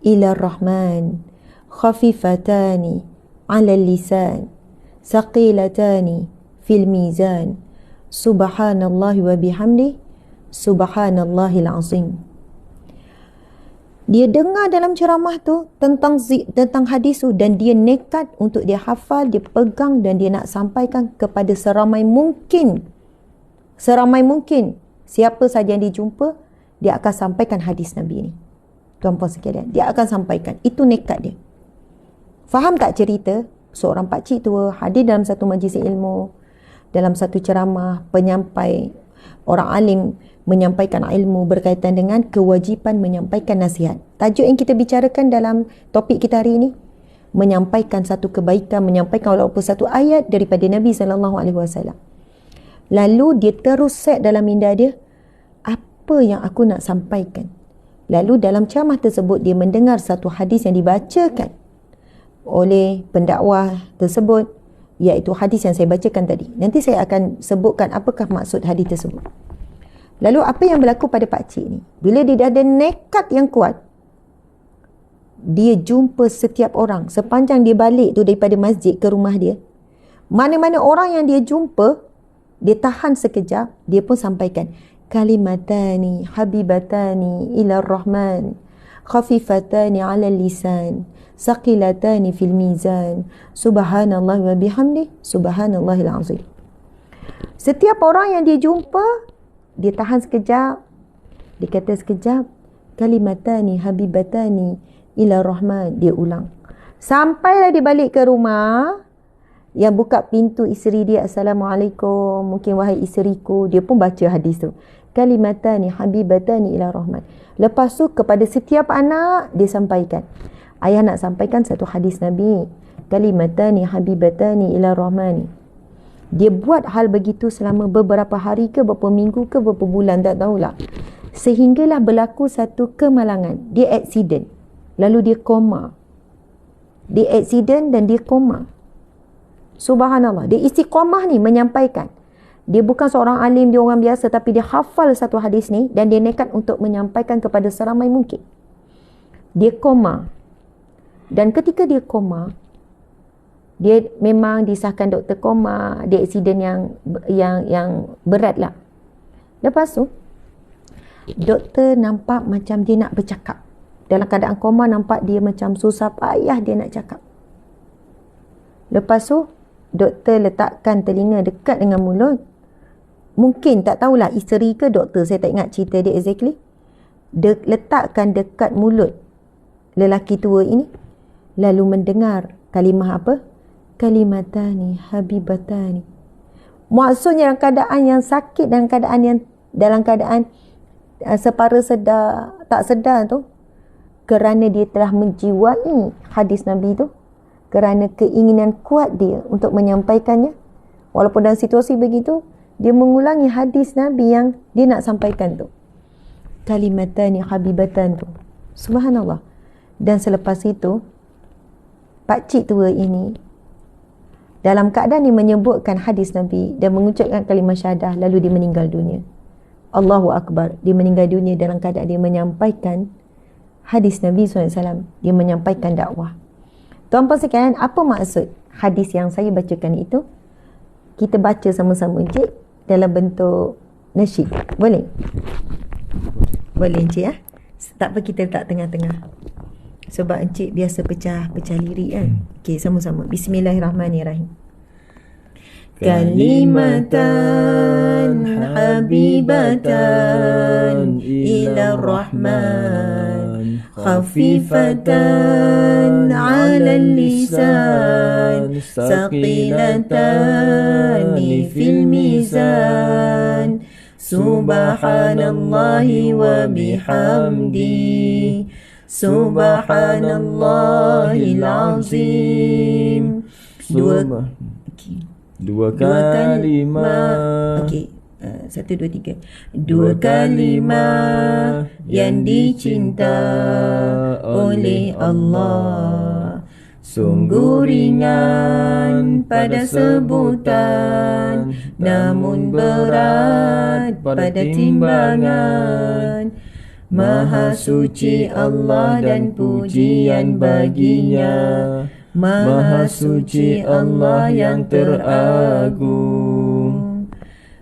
ila rahman khafifatani ala lisan saqilatani fil mizan subhanallahi wa bihamdi subhanallahil azim. Dia dengar dalam ceramah tu tentang hadis tu dan dia nekat untuk dia hafal, dia pegang dan dia nak sampaikan kepada seramai mungkin. Seramai mungkin. Siapa saja yang dijumpa, dia akan sampaikan hadis Nabi ni. Tuan-puan sekalian, dia akan sampaikan. Itu nekat dia. Faham tak cerita? Seorang pakcik tua hadir dalam satu majlis ilmu, dalam satu ceramah, penyampai, orang alim menyampaikan ilmu berkaitan dengan kewajipan menyampaikan nasihat. Tajuk yang kita bicarakan dalam topik kita hari ini, menyampaikan satu kebaikan, menyampaikan walaupun satu ayat daripada Nabi SAW. Lalu dia terus set dalam minda dia, apa yang aku nak sampaikan. Lalu dalam ceramah tersebut dia mendengar satu hadis yang dibacakan oleh pendakwah tersebut, iaitu hadis yang saya bacakan tadi. Nanti saya akan sebutkan apakah maksud hadis tersebut. Lalu apa yang berlaku pada pakcik ni? Bila dia dah ada nekat yang kuat, dia jumpa setiap orang. Sepanjang dia balik tu daripada masjid ke rumah dia, mana-mana orang yang dia jumpa, dia tahan sekejap, dia pun sampaikan, kalimatani habibatani ila rahman khafifatani ala lisan saqilatani fil mizan subhanallah wa bihamdi subhanallahil azim. Setiap orang yang dia jumpa, dia tahan sekejap, dia kata sekejap, kalimatani habibatani ila rahman, dia ulang. Sampailah dia balik ke rumah, yang buka pintu isteri dia, assalamualaikum, mungkin wahai isteriku, dia pun baca hadis tu, kalimatani habibatani ila rahman. Lepas tu kepada setiap anak dia sampaikan, ayah nak sampaikan satu hadis Nabi, kalimatani habibatani ila rahmani. Dia buat hal begitu selama beberapa hari ke, beberapa minggu ke, beberapa bulan, tak tahulah. Sehinggalah berlaku satu kemalangan. Dia accident. Lalu dia koma. Dia accident dan dia koma. Subhanallah. Dia istiqamah ni menyampaikan. Dia bukan seorang alim, dia orang biasa, tapi dia hafal satu hadis ni dan dia nekat untuk menyampaikan kepada seramai mungkin. Dia koma. Dan ketika dia koma, dia memang disahkan doktor koma, dia aksiden yang berat lah. Lepas tu, doktor nampak macam dia nak bercakap. Dalam keadaan koma nampak dia macam susah payah dia nak cakap. Lepas tu, doktor letakkan telinga dekat dengan mulut. Mungkin tak tahulah isteri ke doktor, saya tak ingat cerita dia exactly. Letakkan dekat mulut lelaki tua ini, lalu mendengar kalimah apa? Kalimatani habibatani. Maksudnya dalam keadaan yang sakit, dalam keadaan separa sedar, tak sedar tu, kerana dia telah menjiwai hadis Nabi tu, kerana keinginan kuat dia untuk menyampaikannya, walaupun dalam situasi begitu, dia mengulangi hadis Nabi yang dia nak sampaikan tu, kalimatani habibatan tu. Subhanallah. Dan selepas itu, pakcik tua ini dalam keadaan dia menyebutkan hadis Nabi dan mengucapkan kalimah syahadah, lalu dia meninggal dunia. Allahu Akbar. Dia meninggal dunia dalam keadaan dia menyampaikan hadis Nabi SAW. Dia menyampaikan dakwah. Tuan-puan sekalian, apa maksud hadis yang saya bacakan itu? Kita baca sama-sama, Encik, dalam bentuk nasyid. Boleh? Boleh, Encik, ya? Tak apa, kita letak tengah-tengah. Sebab Encik biasa pecah lirik kan. Okey, sama-sama. Bismillahirrahmanirrahim. kalimatan habibatan ila rahman khafifatan ala lisan saqilatani fil mizan subhanallahi wa bihamdi subhanallahil azim. Dua kalimah. Okey. 1, 2, 3. Dua kalimah yang dicinta oleh Allah, sungguh ringan pada sebutan, namun berat pada timbangan. Maha suci Allah dan pujian baginya, Maha suci Allah yang teragung.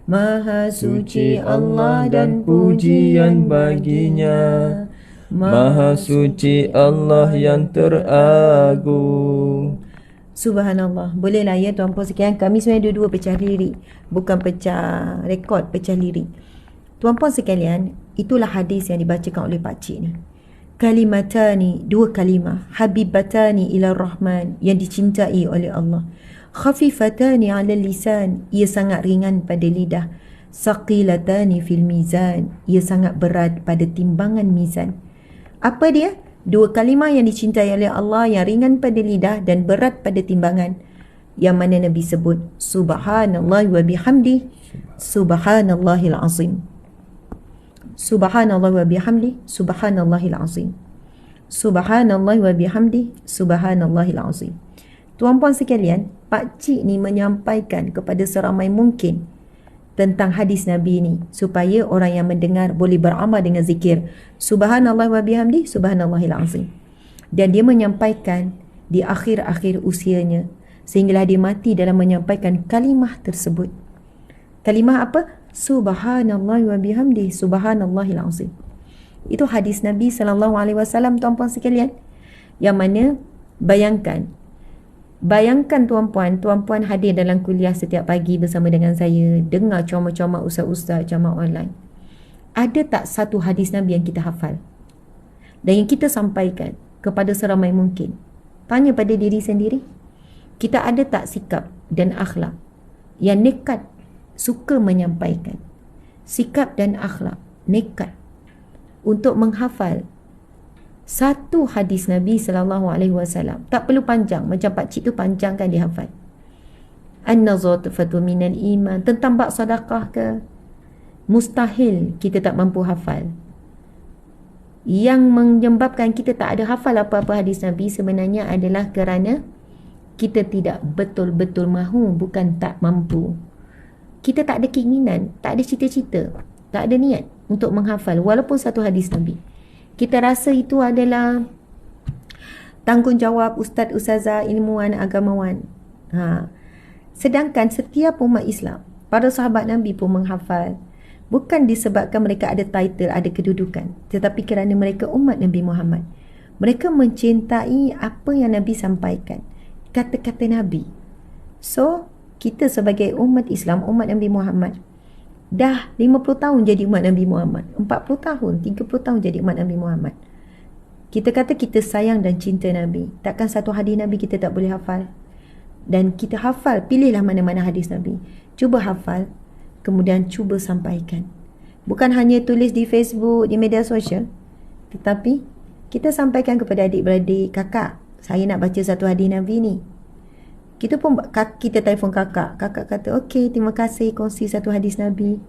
Maha suci Allah dan pujian baginya, Maha suci Allah yang teragung. Subhanallah. Bolehlah ya tuan-puan sekalian, kami sebenarnya dua-dua pecah lirik, bukan pecah rekod, pecah lirik. Tuan-puan sekalian, itulah hadis yang dibacakan oleh pakcik ni. Kalimatani, dua kalimah, habibatani ila rahman, yang dicintai oleh Allah. Khafifatani ala lisan, ia sangat ringan pada lidah. Saqilatani fil mizan, ia sangat berat pada timbangan mizan. Apa dia? Dua kalimah yang dicintai oleh Allah, yang ringan pada lidah dan berat pada timbangan. Yang mana Nabi sebut, subhanallah wa bihamdi, subhanallahil azim. Subhanallah wa bihamdi, subhanallahil azim. Subhanallah wa bihamdi, subhanallahil azim. Tuan-puan sekalian, pakcik ni menyampaikan kepada seramai mungkin tentang hadis Nabi ni, supaya orang yang mendengar boleh beramal dengan zikir subhanallah wa bihamdi, subhanallahil azim. Dan dia menyampaikan di akhir-akhir usianya, sehinggalah dia mati dalam menyampaikan kalimah tersebut. Kalimah apa? Subhanallah wa bihamdi, subhanallahil azim. Itu hadis Nabi SAW, tuan-puan sekalian. Yang mana bayangkan tuan-puan hadir dalam kuliah setiap pagi bersama dengan saya, dengar ceramah-ceramah ustaz-ustaz, ceramah online. Ada tak satu hadis Nabi yang kita hafal dan yang kita sampaikan kepada seramai mungkin? Tanya pada diri sendiri, kita ada tak sikap dan akhlak yang nekat suka menyampaikan, sikap dan akhlak nekat untuk menghafal satu hadis Nabi SAW? Tak perlu panjang, macam pakcik tu panjang kan dia hafal. An-nazatu minal iman, tentang bab sedekah ke, mustahil kita tak mampu hafal. Yang menyebabkan kita tak ada hafal apa-apa hadis Nabi sebenarnya adalah kerana kita tidak betul-betul mahu, bukan tak mampu. Kita tak ada keinginan, tak ada cita-cita, tak ada niat untuk menghafal walaupun satu hadis Nabi. Kita rasa itu adalah tanggungjawab ustaz, ustazah, ilmuwan, agamawan. Sedangkan setiap umat Islam, para sahabat Nabi pun menghafal, bukan disebabkan mereka ada title, ada kedudukan, tetapi kerana mereka umat Nabi Muhammad. Mereka mencintai apa yang Nabi sampaikan, kata-kata Nabi. So, kita sebagai umat Islam, umat Nabi Muhammad, dah 50 tahun jadi umat Nabi Muhammad, 40 tahun, 30 tahun jadi umat Nabi Muhammad. Kita kata kita sayang dan cinta Nabi, takkan satu hadis Nabi kita tak boleh hafal? Dan kita hafal, pilihlah mana-mana hadis Nabi, cuba hafal, kemudian cuba sampaikan. Bukan hanya tulis di Facebook, di media sosial, tetapi kita sampaikan kepada adik-beradik, kakak, saya nak baca satu hadis Nabi ni. Kita telefon kakak kata okey, terima kasih kongsi satu hadis Nabi.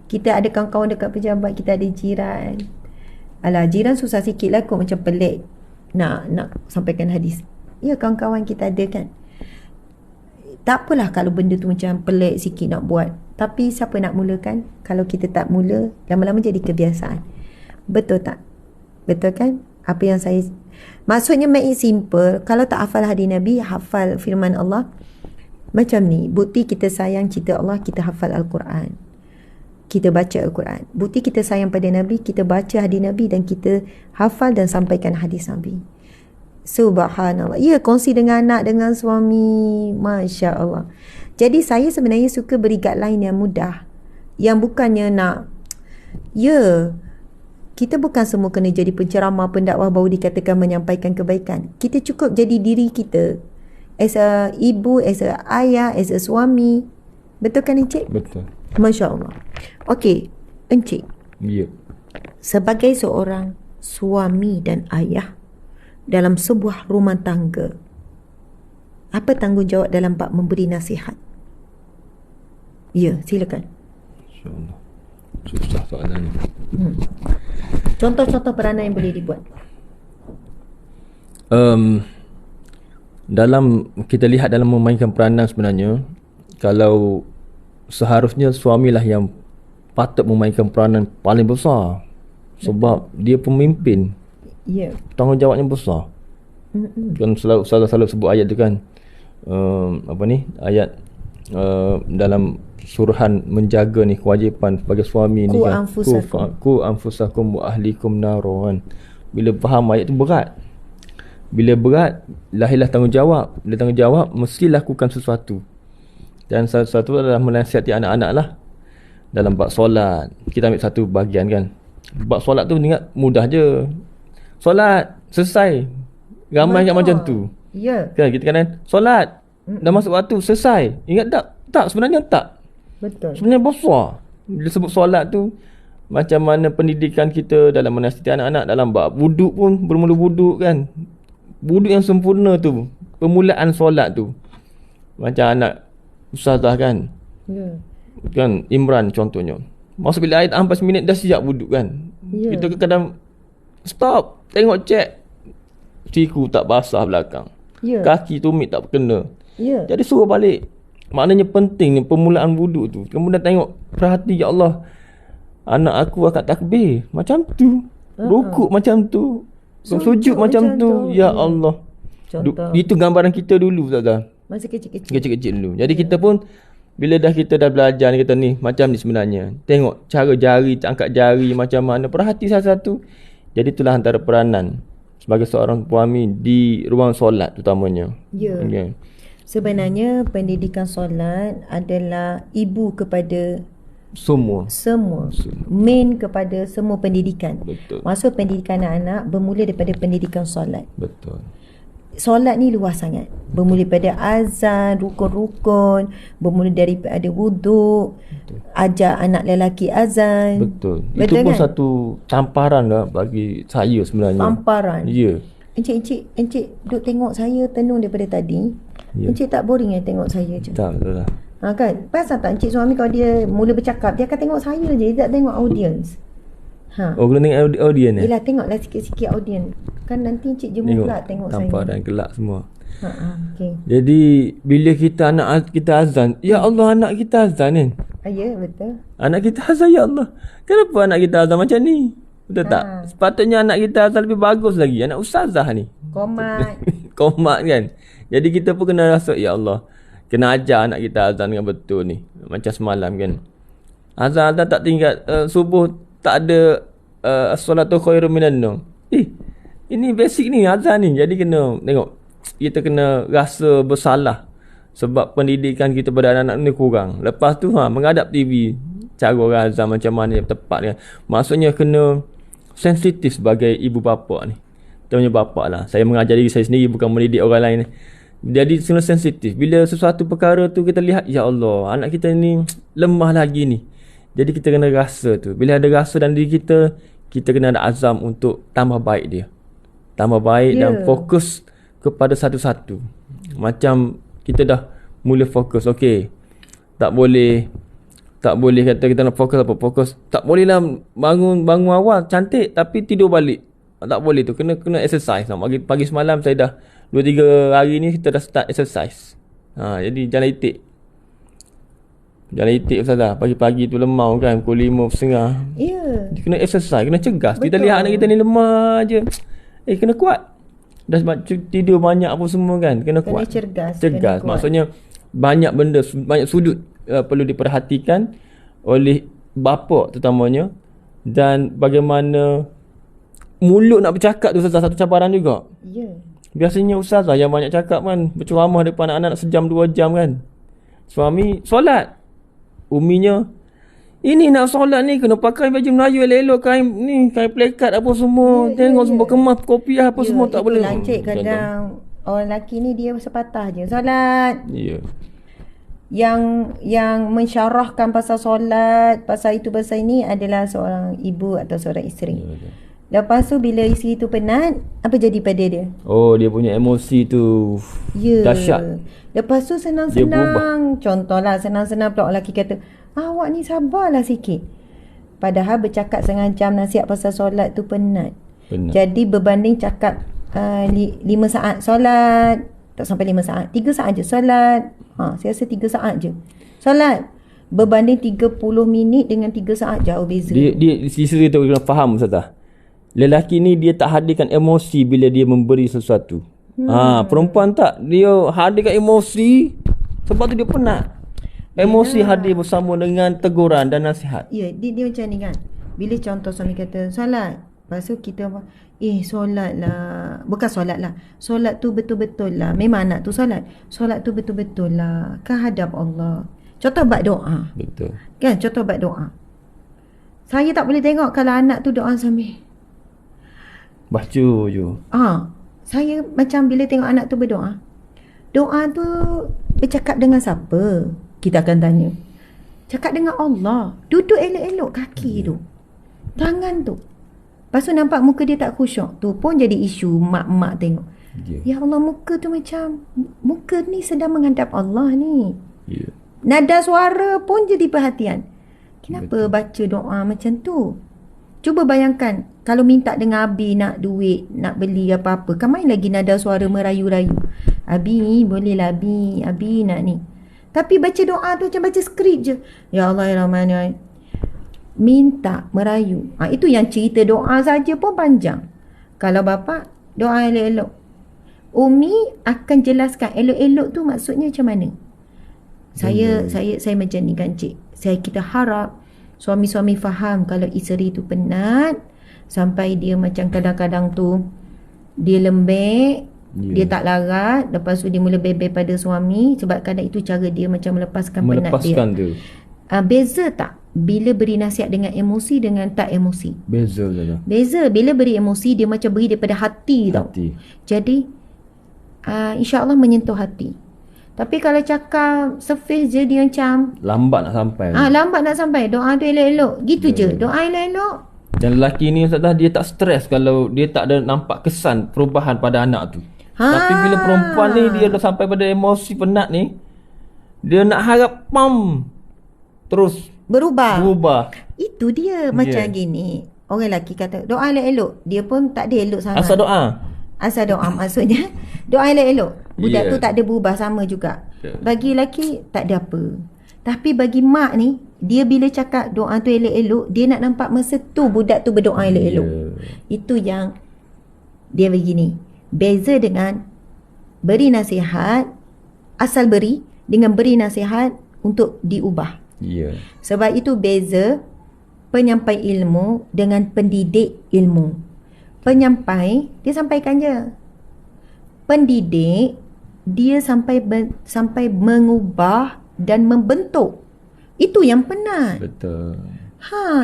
Kita ada kawan-kawan dekat pejabat, kita ada jiran. Alah, jiran susah sikit lah kot, macam pelik nak sampaikan hadis. Ya, kawan-kawan kita ada kan. Tak apalah kalau benda tu macam pelik sikit nak buat, tapi siapa nak mulakan? Kalau kita tak mula, lama-lama jadi kebiasaan. Betul tak? Betul kan? Apa yang saya maksudnya, make it simple. Kalau tak hafal hadis Nabi, hafal firman Allah. Macam ni, bukti kita sayang cinta Allah, kita hafal Al-Quran, kita baca Al-Quran. Bukti kita sayang pada Nabi, kita baca hadis Nabi dan kita hafal dan sampaikan hadis Nabi. Subhanallah. Ya, kongsi dengan anak, dengan suami, Masya Allah. Jadi saya sebenarnya suka beri guideline yang mudah, yang bukannya nak, kita bukan semua kena jadi penceramah, pendakwah baru dikatakan menyampaikan kebaikan. Kita cukup jadi diri kita, as a ibu, as a ayah, as a suami. Betul kan Encik? Betul. Masya Allah. Okey, Encik, Ya. sebagai seorang suami dan ayah dalam sebuah rumah tangga, apa tanggungjawab dalam bab memberi nasihat? Ya, silakan. InsyaAllah. Susah soalan ni. Contoh-contoh peranan yang boleh dibuat. Dalam kita lihat dalam memainkan peranan sebenarnya, kalau seharusnya suamilah yang patut memainkan peranan paling besar, sebab dia pemimpin, Ya. tanggungjawabnya besar. Kan selalu sebut ayat tu kan, ayat dalam suruhan menjaga ni, kewajipan sebagai suami ni kan, ku anfusakum wa ahlikum naran. Bila faham ayat tu berat, bila berat lahirlah tanggungjawab. Bila tanggungjawab mesti lakukan sesuatu, dan satu adalah menasihati anak-anak lah. Dalam bab solat, kita ambil satu bahagian kan, bab solat tu ingat mudah je, solat selesai, ramai ingat macam tu. Ya. Kan kita kan solat dah masuk waktu selesai, ingat tak sebenarnya tak, Betul. sebenarnya besar. Bila sebut solat tu, macam mana pendidikan kita dalam menasihati anak-anak, dalam bab wuduk pun, bermula wuduk kan, wuduk yang sempurna tu, permulaan solat tu. Macam anak ustazah kan, Ya. kan Imran contohnya, masuk bila ayat 4 minit dah siap wuduk kan. Ya. Kita kadang stop, tengok cek, siku tak basah belakang, Ya. kaki tumit tak kena. Ya. Jadi suruh balik. Maknanya penting ni permulaan wuduk tu. Kemudian tengok, perhati, ya Allah, anak aku akad takbir macam tu, rukuk macam tu, sujud macam tu. Ya Allah. Contoh. Itu gambaran kita dulu Ustazah, Masa kecil-kecil. kecil-kecil dulu. Jadi kita pun bila kita dah belajar ni, kata ni macam ni sebenarnya, tengok cara jari, angkat jari macam mana, perhati satu-satu. Jadi itulah antara peranan sebagai seorang suami di ruang solat terutamanya. Ya. Okay. Sebenarnya pendidikan solat adalah ibu kepada Semua. main kepada semua pendidikan. Betul. Maksud pendidikan anak-anak bermula daripada pendidikan solat. Betul. Solat ni luas sangat. Bermula daripada azan, rukun-rukun, bermula daripada wuduk, ajar anak lelaki azan. Betul. Itu Betul pun kan? satu tamparan lah bagi saya sebenarnya. Tamparan. Ya. Encik duk tengok saya tenung daripada tadi. Ya. Encik tak boring tengok saya je? Tak, betul lah. Kan? Pasal tak encik suami kalau dia mula bercakap, dia akan tengok saya je, dia tak tengok audience. Oh, kena tengok audien Yelah, tengoklah sikit-sikit audience. Kan nanti encik jemu pula tengok saya. tamparan gelak semua. Okay. Jadi bila anak kita azan, ya Allah, anak kita azan kan. Ya, betul. Anak kita azan, ya Allah, kenapa anak kita azan macam ni? Betul tak? Sepatutnya anak kita azan lebih bagus lagi. Anak ustazah ni Komat. komat kan. Jadi kita pun kena rasa, ya Allah, kena ajar anak kita azan dengan betul ni. Macam semalam kan, azan tak tinggal, subuh tak ada as-salatu khairum minan naum. Ini basic ni azan ni. Jadi kena tengok, kita kena rasa bersalah sebab pendidikan kita pada anak-anak ni kurang. Lepas tu menghadap TV, cara orang azan macam mana yang tepat kan. Maksudnya kena sensitif sebagai ibu bapa ni. Kita punya bapa lah. Saya mengajar diri saya sendiri, bukan mendidik orang lain. Jadi kena sensitif. Bila sesuatu perkara tu kita lihat, ya Allah, anak kita ni lemah lagi ni. Jadi kita kena rasa tu. Bila ada rasa dalam diri kita, kita kena ada azam untuk tambah baik dia. Tambah baik dan fokus kepada satu-satu. Macam kita dah mula fokus, okey, tak boleh kata kita nak fokus apa, fokus tak boleh lah bangun awal cantik tapi tidur balik, tak boleh tu. Kena exercise. Pagi semalam saya dah 2-3 hari ni kita dah start exercise. Jadi jalan itik Ustazah, pagi-pagi tu lemau kan, pukul 5.30. Ya. Kena exercise, kena cegas. Betul. Kita lihat anak kita ni lemah je, kena kuat. Dah sebab tidur banyak apa semua kan, kena kuat. Cergas. Maksudnya banyak benda, banyak sudut perlu diperhatikan oleh bapa terutamanya. Dan bagaimana mulut nak bercakap tu Ustazah, satu cabaran juga. Ya. Biasanya Ustazah yang banyak cakap kan, berceramah depan anak-anak sejam 2 jam kan. Suami solat. Uminya, ini nak solat ni kena pakai baju Melayu elok-elok, kain ni, kain plekat apa semua. Tengok semua kemas, kopiah apa semua tak boleh. Lancik kadang orang lelaki ni dia sepatah je solat. Ya. Yang mensyarahkan pasal solat, pasal itu pasal ini adalah seorang ibu atau seorang isteri. Lepas tu bila isteri tu penat, apa jadi pada dia? Oh, dia punya emosi tu dahsyat. Lepas tu senang-senang, contohlah senang-senang pula lelaki kata, awak ni sabarlah sikit. Padahal bercakap setengah jam nasihat pasal solat tu penat. Jadi berbanding cakap 5 saat solat, tak sampai 5 saat, 3 saat je solat. Saya rasa 3 saat je solat, berbanding 30 minit dengan 3 saat, jauh beza. Dia isteri tu kena faham Ustazah. Lelaki ni dia tak hadirkan emosi bila dia memberi sesuatu. Perempuan tak, dia hadirkan emosi sebab tu dia penat. Emosi hadir bersama dengan teguran dan nasihat. Ya, dia macam ni kan. Bila contoh suami kata solat, lepas tu kita solat lah. Bukan solat lah, solat tu betul-betul lah. Memang anak tu solat, solat tu betul-betul lah ke hadap Allah. Contoh buat doa. Betul kan, contoh buat doa. Saya tak boleh tengok kalau anak tu doa sambil baca je. Saya macam bila tengok anak tu berdoa, doa tu bercakap dengan siapa? Kita akan tanya. Cakap dengan Allah. Duduk elok-elok kaki tu, tangan tu. Lepas tu nampak muka dia tak khusyuk. Tu pun jadi isu mak-mak tengok. Ya Allah, muka tu macam, muka ni sedang menghadap Allah ni. Nada suara pun jadi perhatian. Kenapa baca doa macam tu? Cuba bayangkan kalau minta dengan Abi nak duit, nak beli apa-apa, kan main lagi nada suara merayu-rayu. Abi, bolehlah Abi, Abi nak ni. Tapi baca doa tu macam baca skrip je. Ya Allah, ya Rahman, ya Rahim. Minta merayu. Itu yang cerita doa saja pun panjang. Kalau bapa doa elok-elok, Umi akan jelaskan elok-elok tu maksudnya macam mana. Saya macam ni kan cik. Kita harap suami-suami faham kalau isteri tu penat sampai dia macam kadang-kadang tu dia lembek, dia tak larat, lepas tu dia mula bebel pada suami sebab kadang itu cara dia macam melepaskan penat dia. Tu. Beza tak bila beri nasihat dengan emosi dengan tak emosi? Beza. Bila beri emosi dia macam beri daripada hati. Tau. Jadi insya-Allah menyentuh hati. Tapi kalau cakap surface je dia macam lambat nak sampai. Lambat nak sampai. Doa tu elok-elok. Gitu je. Doa elok-elok. Dan lelaki ni Ustazah, dia tak stres kalau dia tak ada nampak kesan perubahan pada anak tu. Tapi bila perempuan ni dia dah sampai pada emosi penat ni, dia nak harap terus berubah. Itu dia macam gini. Orang lelaki kata doa elok-elok. Dia pun tak ada elok sangat. Asal doa maksudnya doa elok-elok. Budak tu tak ada berubah sama juga. Bagi lelaki tak ada apa. Tapi bagi mak ni, dia bila cakap doa tu elok-elok, dia nak nampak masa tu budak tu berdoa elok-elok. Itu yang dia begini. Beza dengan beri nasihat, asal beri, dengan beri nasihat untuk diubah. Sebab itu beza penyampai ilmu dengan pendidik ilmu. Penyampai dia sampaikan je. Pendidik dia sampai mengubah dan membentuk. Itu yang penat. Betul.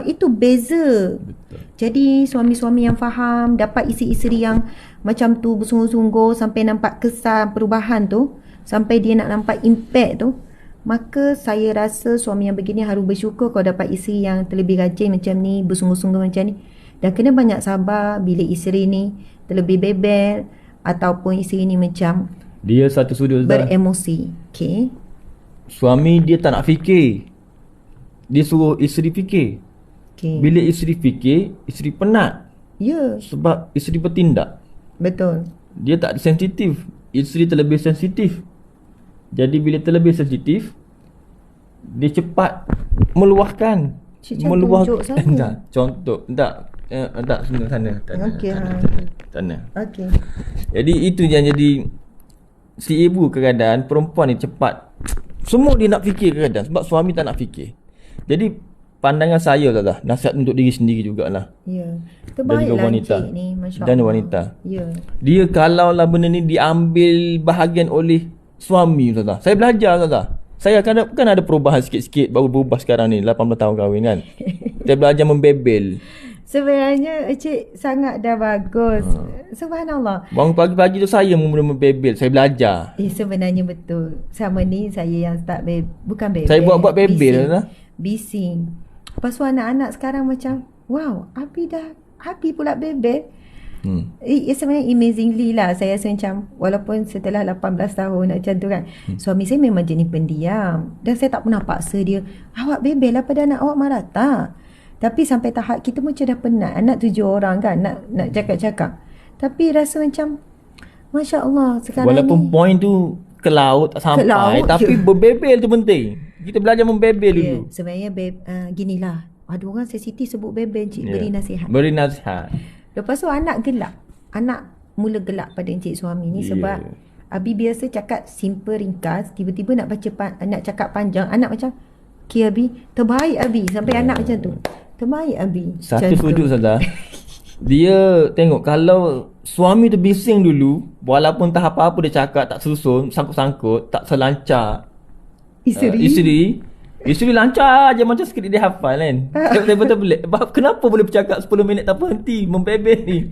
Itu beza. Betul. Jadi suami-suami yang faham, dapat isteri-isteri yang macam tu bersungguh-sungguh sampai nampak kesan perubahan tu, sampai dia nak nampak impact tu, maka saya rasa suami yang begini harus bersyukur kalau dapat isteri yang terlebih rajin macam ni, bersungguh-sungguh macam ni. Dan kena banyak sabar bila isteri ni terlebih bebel ataupun isteri ni macam dia satu sudut beremosi. Suami dia tak nak fikir, dia suruh isteri fikir. Bila isteri fikir, isteri penat. Sebab isteri bertindak. Betul. Dia tak sensitif, isteri terlebih sensitif. Jadi bila terlebih sensitif, dia cepat meluahkan. Contoh tak sana. Sana. Jadi itu yang jadi si ibu keadaan perempuan ni cepat. Semua dia nak fikir kadang sebab suami tak nak fikir. Jadi pandangan saya lah, nasihat untuk diri sendiri jugalah. Terbaiklah encik ni, masya-Allah. Dan wanita. Dia kalaulah benda ni diambil bahagian oleh suami Ustazah. Saya belajar Ustazah. Saya kan ada perubahan sikit-sikit, baru berubah sekarang ni 18 tahun kahwin kan. Kita belajar membebel. Sebenarnya Encik sangat dah bagus. Subhanallah. Bangun pagi-pagi tu saya mula membebel, saya belajar. Sebenarnya betul. Sama ni saya yang start bukan bebel. Saya buat bebel lah. Bising. Lepas tu anak-anak sekarang macam, wow, Abi pula bebel. Sebenarnya amazingly lah. Saya rasa macam, walaupun setelah 18 tahun macam tu kan, suami saya memang jenis pendiam. Dan saya tak pernah paksa dia, awak bebel lah pada anak awak, marah tak? Tapi sampai tahap kita macam dah penat. Anak 7 orang kan, nak cakap-cakap. Tapi rasa macam, Masya Allah sekarang walaupun ni, point tu ke laut tak sampai, laut tapi berbebel tu penting. Kita belajar membebel dulu. Sebenarnya ginilah, ada orang sensitif sebut bebel, Encik, beri nasihat. Beri nasihat. Lepas tu anak gelak. Anak mula gelak pada Encik suami ni sebab Abi biasa cakap simple, ringkas. Tiba-tiba nak nak cakap panjang. Anak macam, okay Abi, terbaik Abi. Sampai anak macam tu, terbaik Abi. Satu sudut saja. Dia tengok kalau suami tu bising dulu, walaupun tak apa-apa dia cakap, tak susun, sangkut-sangkut, tak selancar Isteri lancar je, macam sikit dia hafal kan. Dia betul pelik. Kenapa boleh bercakap 10 minit tak berhenti membebel ni?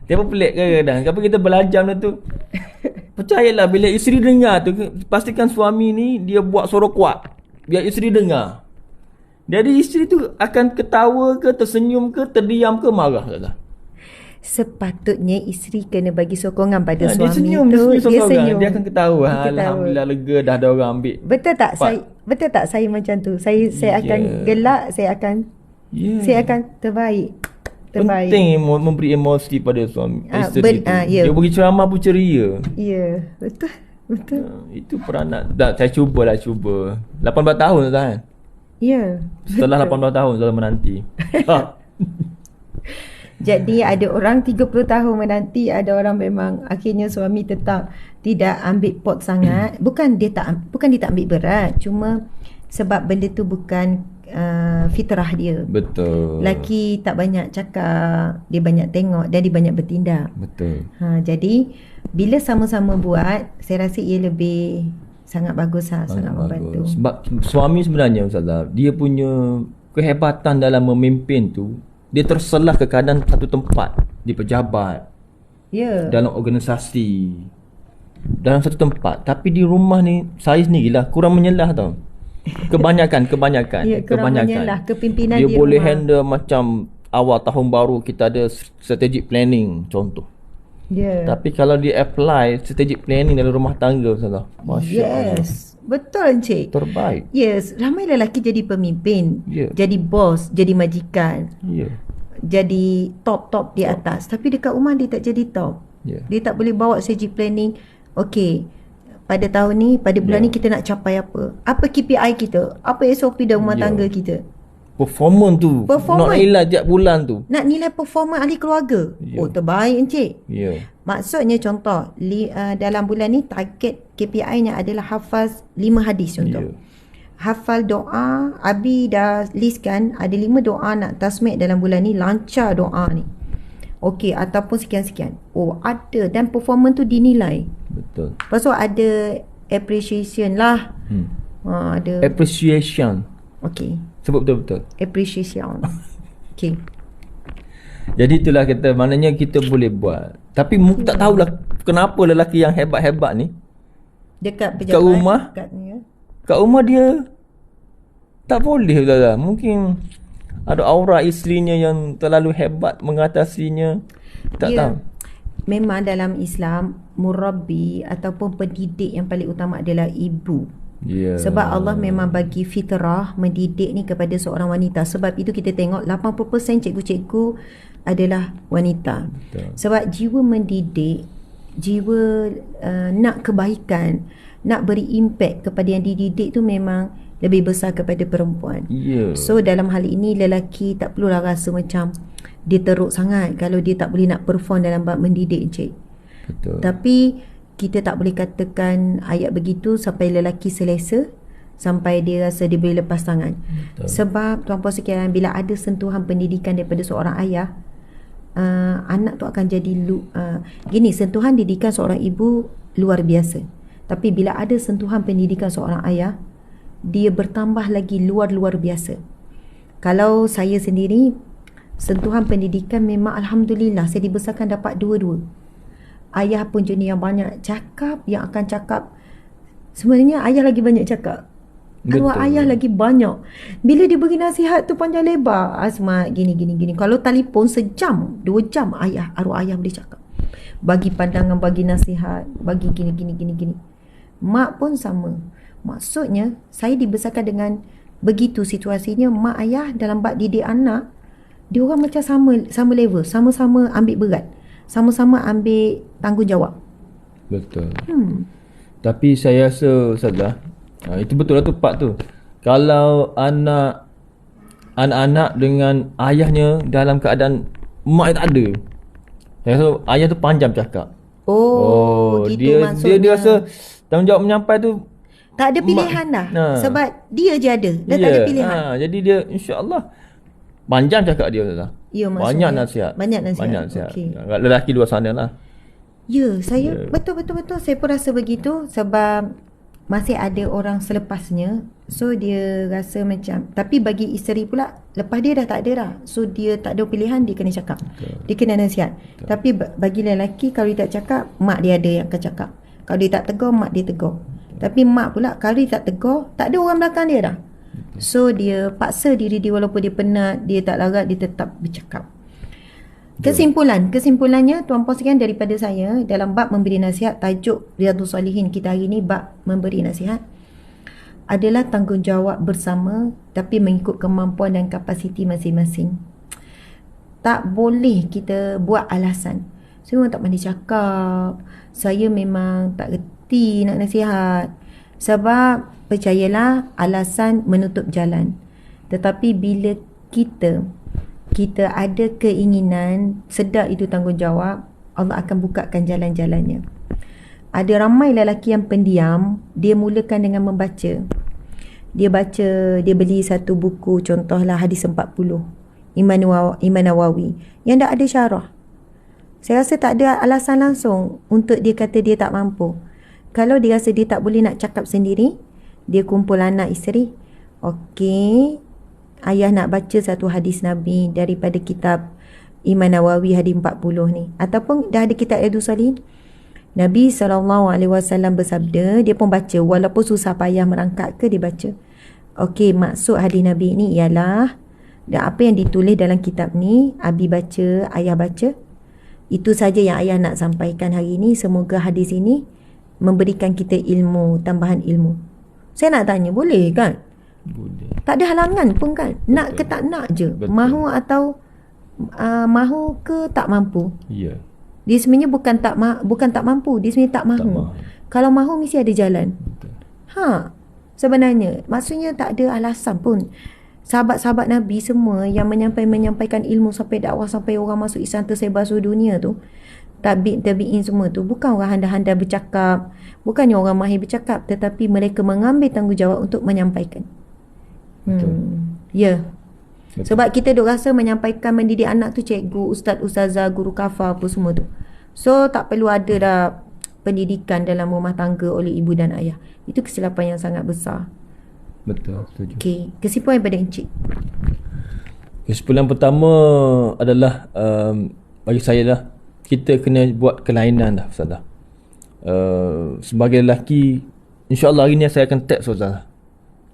Dia pun pelik kadang-kadang. Kenapa kita belajar benda tu? Percayalah, bila isteri dengar tu, pastikan suami ni dia buat suara kuat biar isteri dengar. Jadi isteri tu akan ketawa ke, tersenyum ke, terdiam ke, marah saja. Sepatutnya isteri kena bagi sokongan pada Dia suami senyum, tu. dia senyum. Dia akan ketawa. Alhamdulillah lega dah ada orang ambil. Betul tak saya macam tu. Saya akan gelak, saya akan terbaik. Penting memberi emosi pada suami isteri tu. Dia bagi ceramah pun ceria. Ya, betul. Itu peranan. Saya cuba. 18 tahun dah kan. Ya. Setelah 18 tahun saya menanti. Jadi ada orang 30 tahun menanti, ada orang memang akhirnya suami tetap tidak ambil pot sangat. Bukan dia tak ambil berat, cuma sebab benda tu bukan fitrah dia. Betul. Laki tak banyak cakap, dia banyak tengok dan dia banyak bertindak. Betul. Jadi bila sama-sama buat, saya rasa ia lebih sangat bagus lah, sangat membantu. Sebab suami sebenarnya Ustazah, dia punya kehebatan dalam memimpin tu, dia terselah ke keadaan satu tempat, di pejabat, dalam organisasi, dalam satu tempat. Tapi di rumah ni, saya sendirilah kurang menyelah tau. Kebanyakan kurang menyelah kepimpinan dia boleh rumah. handle macam awal tahun baru kita ada strategic planning contoh. Tapi kalau dia apply strategic planning dalam rumah tangga, Ustazah, Masya Allah. Betul Encik. Terbaik. Yes, ramai lelaki jadi pemimpin, jadi bos, jadi majikan, jadi top di atas. Tapi dekat rumah dia tak jadi top. Dia tak boleh bawa strategic planning. Okay, pada tahun ni, pada bulan ni kita nak capai apa? Apa KPI kita? Apa SOP dalam rumah tangga kita? Performance tu nak nilai tiap bulan tu. Nak nilai performance ahli keluarga. Oh, terbaik Encik. Maksudnya contoh, dalam bulan ni target KPI-nya adalah hafaz 5 hadis contoh. Hafal doa, Abi dah listkan ada 5 doa nak tasmid dalam bulan ni, lancar doa ni. Okey, ataupun sekian-sekian. Oh, ada, dan performance tu dinilai. Betul. Lepas tu ada appreciation lah. Ada appreciation. Okey. Sebut betul-betul. Appreciation. Okey. Jadi itulah kita, maknanya kita boleh buat. Tapi mungkin tak tahulah kenapa lelaki yang hebat-hebat ni dekat pejabat, kat rumah dia tak boleh Ustazah. Mungkin ada aura isterinya yang terlalu hebat mengatasinya. Tak tahu. Memang dalam Islam, murabbi ataupun pendidik yang paling utama adalah ibu. Sebab Allah memang bagi fitrah mendidik ni kepada seorang wanita. Sebab itu kita tengok 80% cikgu-cikgu adalah wanita. Betul. Sebab jiwa mendidik, jiwa nak kebaikan, nak beri impact kepada yang dididik tu memang lebih besar kepada perempuan. So dalam hal ini lelaki tak perlulah rasa macam dia teruk sangat kalau dia tak boleh nak perform dalam bab mendidik, Encik. Betul. Tapi kita tak boleh katakan ayat begitu sampai lelaki selesa, sampai dia rasa dia boleh lepas tangan. Betul. Sebab tuan-puan sekalian, bila ada sentuhan pendidikan daripada seorang ayah, anak tu akan jadi gini, sentuhan didikan seorang ibu luar biasa. Tapi bila ada sentuhan pendidikan seorang ayah, dia bertambah lagi luar biasa. Kalau saya sendiri, sentuhan pendidikan memang Alhamdulillah saya dibesarkan dapat dua-dua. Ayah pun jenis yang banyak cakap, yang akan cakap. Sebenarnya ayah lagi banyak cakap. Arwah ayah lagi banyak. Bila dia bagi nasihat tu panjang lebar. Asma gini. Kalau telefon sejam, 2 jam arwah ayah boleh cakap. Bagi pandangan, bagi nasihat, bagi gini. Mak pun sama. Maksudnya saya dibesarkan dengan begitu situasinya. Mak ayah dalam bab didik anak, dia orang macam sama level, sama-sama ambil berat, sama-sama ambil tanggungjawab. Betul. Tapi saya rasa Ustazah, itu betul lah tu part tu. Kalau anak-anak dengan ayahnya dalam keadaan mak tak ada, saya rasa ayah tu panjang cakap. Gitu maksudnya. Dia rasa tanggungjawab menyampai tu tak ada pilihan dah. Sebab dia je ada. Dah tak ada pilihan. Jadi dia insya-Allah panjang cakap dia Ustazah. Ya, banyak nasihat. Okay. Lelaki luar sana lah. Ya, saya betul. Saya pun rasa begitu sebab masih ada orang selepasnya. So dia rasa macam, tapi bagi isteri pula, lepas dia dah tak ada dah. So dia tak ada pilihan, dia kena cakap. Dia kena nasihat. Tapi bagi lelaki, kalau dia tak cakap, mak dia ada yang akan cakap. Kalau dia tak tegur, mak dia tegur. Tapi mak pula, kalau dia tak tegur, tak ada orang belakang dia dah. So dia paksa diri dia, walaupun dia penat, dia tak larat, dia tetap bercakap. Kesimpulannya, tuan-puan sekalian, daripada saya dalam bab memberi nasihat, tajuk Riyadhus Salihin kita hari ni bab memberi nasihat adalah tanggungjawab bersama, tapi mengikut kemampuan dan kapasiti masing-masing. Tak boleh kita buat alasan, saya memang tak pandai cakap, saya memang tak reti nak nasihat. Sebab percayalah, alasan menutup jalan. Tetapi bila kita ada keinginan, sedar itu tanggungjawab, Allah akan bukakan jalan-jalannya. Ada ramai lelaki yang pendiam, dia mulakan dengan membaca. Dia beli satu buku, contohlah Hadis 40 Imam Nawawi, yang tak ada syarah. Saya rasa tak ada alasan langsung untuk dia kata dia tak mampu. Kalau dia rasa dia tak boleh nak cakap sendiri, dia kumpul anak isteri, okey, ayah nak baca satu hadis Nabi daripada kitab Imam Nawawi Hadis 40 ni. Ataupun dah ada kitab Riyadhus Salihin, Nabi SAW bersabda, dia pun baca, walaupun susah payah merangkak ke, dia baca. Okey, maksud hadis Nabi ni ialah, dan apa yang ditulis dalam kitab ni, Abi baca, ayah baca. Itu saja yang ayah nak sampaikan hari ni. Semoga hadis ini memberikan kita ilmu, tambahan ilmu. Saya nak tanya, boleh kan? Boleh. Tak ada halangan pun kan? Betul. Nak ke tak nak je. Betul. Mahu atau mahu ke tak mampu. Ya. Dia sebenarnya bukan tak mampu, dia sebenarnya tak mahu. Kalau mahu mesti ada jalan. Betul. Sebenarnya maksudnya tak ada alasan pun. Sahabat-sahabat Nabi semua yang menyampaikan ilmu sampai dakwah, sampai orang masuk Islam tersebar seluruh dunia tu, tabi'in semua tu bukan orang handal-handal bercakap, bukannya orang mahir bercakap, tetapi mereka mengambil tanggungjawab untuk menyampaikan. Ya. Betul. Sebab kita duk rasa menyampaikan, mendidik anak tu cikgu, ustaz, ustazah, guru kafar apa semua tu. So tak perlu ada dah pendidikan dalam rumah tangga oleh ibu dan ayah. Itu kesilapan yang sangat besar. Betul, setuju. Okey, kesimpulan daripada Encik. Kesimpulan pertama adalah bagi saya lah, kita kena buat kelainan dah Ustazah. Sebagai lelaki, insya-Allah hari ni saya akan text Ustazah.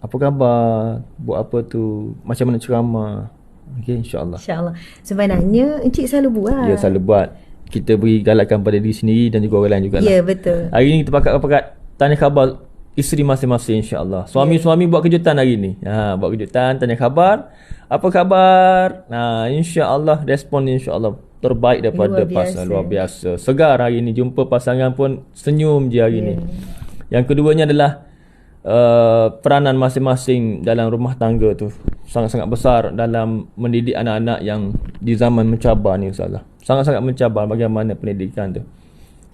Apa khabar? Buat apa tu? Macam mana ceramah? Okey, insya-Allah. Insya-Allah. Sebenarnya Encik selalu buat. Ya, selalu buat. Kita beri galakan pada diri sendiri dan juga orang lain juga. Ya, betul. Hari ni kita pakat tanya khabar isteri masing-masing, insya-Allah. Suami-suami buat kejutan hari ni. Buat kejutan, tanya khabar. Apa khabar? Insya-Allah respon insya-Allah terbaik daripada pasangan. Luar biasa. Segar hari ni, jumpa pasangan pun senyum je hari ni. Yang keduanya adalah peranan masing-masing dalam rumah tangga tu sangat-sangat besar dalam mendidik anak-anak yang di zaman mencabar ni, insya-Allah. Sangat-sangat mencabar bagaimana pendidikan tu.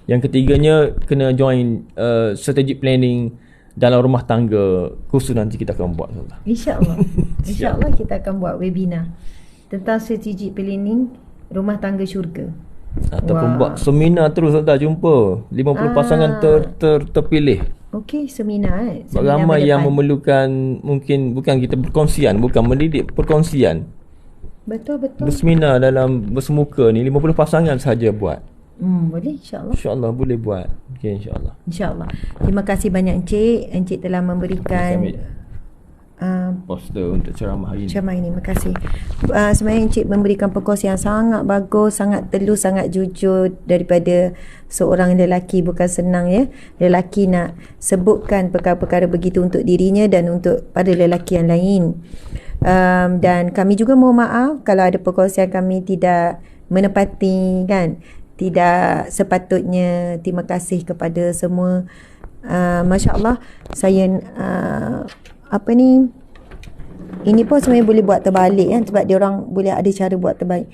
Yang ketiganya, kena join strategic planning dalam rumah tangga, khusus nanti kita akan buat, insya-Allah. Insya-Allah kita akan buat webinar tentang strategic planning rumah tangga syurga. Ataupun buat seminar terus, jumpa 50 pasangan terpilih. Okey, seminar Ramai yang berdepan. memerlukan, mungkin bukan kita perkongsian, bukan mendidik, perkongsian. Betul. Berseminar dalam bersemuka ni 50 pasangan saja buat. Boleh insya-Allah. InsyaAllah boleh buat. Okey, insyaAllah. InsyaAllah. Terima kasih banyak Encik. Encik telah memberikan Kami poster untuk ceramah hari ni. ceramah ini. Terima kasih. Sebenarnya Encik memberikan perkongsian yang sangat bagus, sangat telus, sangat jujur daripada seorang lelaki. Bukan senang ya. Lelaki nak sebutkan perkara-perkara begitu untuk dirinya dan untuk pada lelaki yang lain. Dan kami juga mohon maaf kalau ada perkongsian kami tidak menepati kan. Tidak sepatutnya. Terima kasih kepada semua. Masya Allah, saya ini pun sebenarnya boleh buat terbalik kan, sebab dia orang boleh ada cara buat terbalik.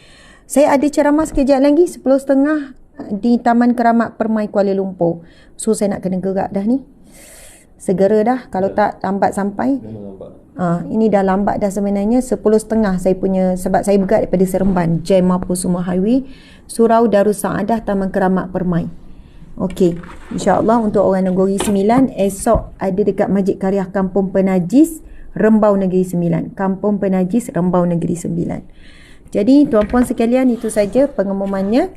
Saya ada ceramah sekejap lagi 10.30 di Taman Keramat Permai Kuala Lumpur. So saya nak kena gerak dah ni. Segera dah, kalau tak lambat sampai. Ini dah lambat dah sebenarnya. 10.30 saya punya, sebab saya bergerak daripada Seremban, jam apa semua highway. Surau Darus Saadah Taman Keramat Permai. Okey, insya-Allah untuk orang Negeri Sembilan, esok ada dekat Masjid Karyah Kampung Penajis, Rembau Negeri Sembilan. Kampung Penajis, Rembau Negeri Sembilan. Jadi tuan-puan sekalian, itu saja pengumumannya.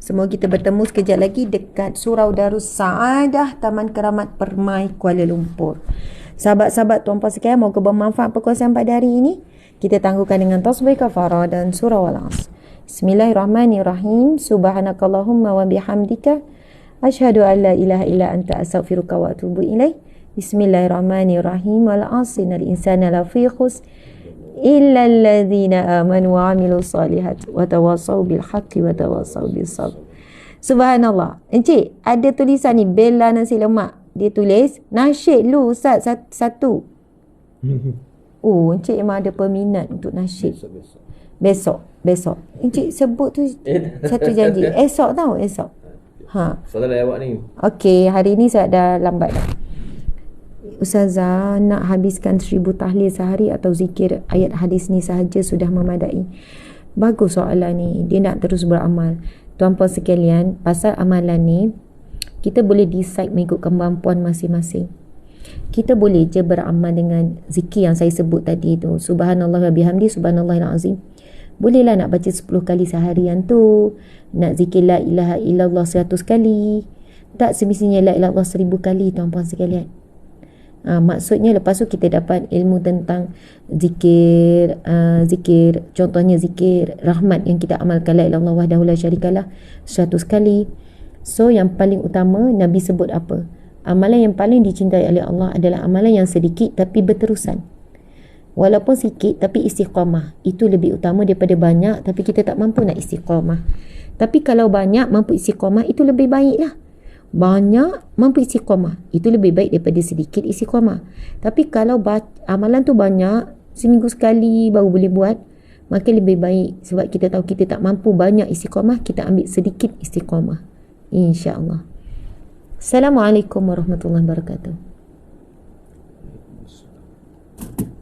Semoga kita bertemu sekejap lagi dekat Surau Darus Saadah Taman Keramat Permai Kuala Lumpur. Sahabat-sahabat tuan-puan sekalian, moga bermanfaat perkongsian pada hari ini. Kita tangguhkan dengan tasbih kafarah dan surah Al-Asr. Bismillahirrahmanirrahim. Subhanakallahumma wa bihamdika asyhadu an la ilaha illa anta astaghfiruka wa atubu ilaik. Bismillahirrahmanirrahim. Wal 'asri innal insana lafi khusr illa alladhina amanu wa 'amilus solihati wa tawassaw bil haqqi wa tawassaw bis sabr. Subhanallah. Encik, ada tulisan ni Bella nasi lemak. Dia tulis nasyid lu Ustaz satu. Oh, encik memang ada peminat untuk nasyid. Besok. Encik sebut tu satu janji. Esok tau, esok. Soalan awak ni. Okey, hari ni saya dah lambat dah. Ustazah, nak habiskan 1000 tahlil sehari atau zikir ayat hadis ni sahaja sudah memadai? Bagus soalan ni. Dia nak terus beramal. Tuan-puan sekalian, pasal amalan ni, kita boleh decide mengikut kemampuan masing-masing. Kita boleh je beramal dengan zikir yang saya sebut tadi tu. Subhanallah wa bihamdi, subhanallahil azim. Bolehlah nak baca 10 kali seharian tu. Nak zikir la ilaha illallah 100 kali. Tak semestinya la ilaha illallah 1000 kali tuan-puan sekalian. Maksudnya lepas tu kita dapat ilmu tentang zikir, contohnya zikir rahmat yang kita amalkan, la ilaha illallah wahdahu la syarikalah 100 kali. So yang paling utama Nabi sebut apa? Amalan yang paling dicintai oleh Allah adalah amalan yang sedikit tapi berterusan. Walaupun sikit tapi istiqamah. Itu lebih utama daripada banyak tapi kita tak mampu nak istiqamah. Tapi kalau banyak mampu istiqamah, itu lebih baik lah. Banyak mampu istiqamah, itu lebih baik daripada sedikit istiqamah. Tapi kalau amalan tu banyak, seminggu sekali baru boleh buat, maka lebih baik, sebab kita tahu kita tak mampu banyak istiqamah, kita ambil sedikit istiqamah, insya-Allah. Assalamualaikum warahmatullahi wabarakatuh.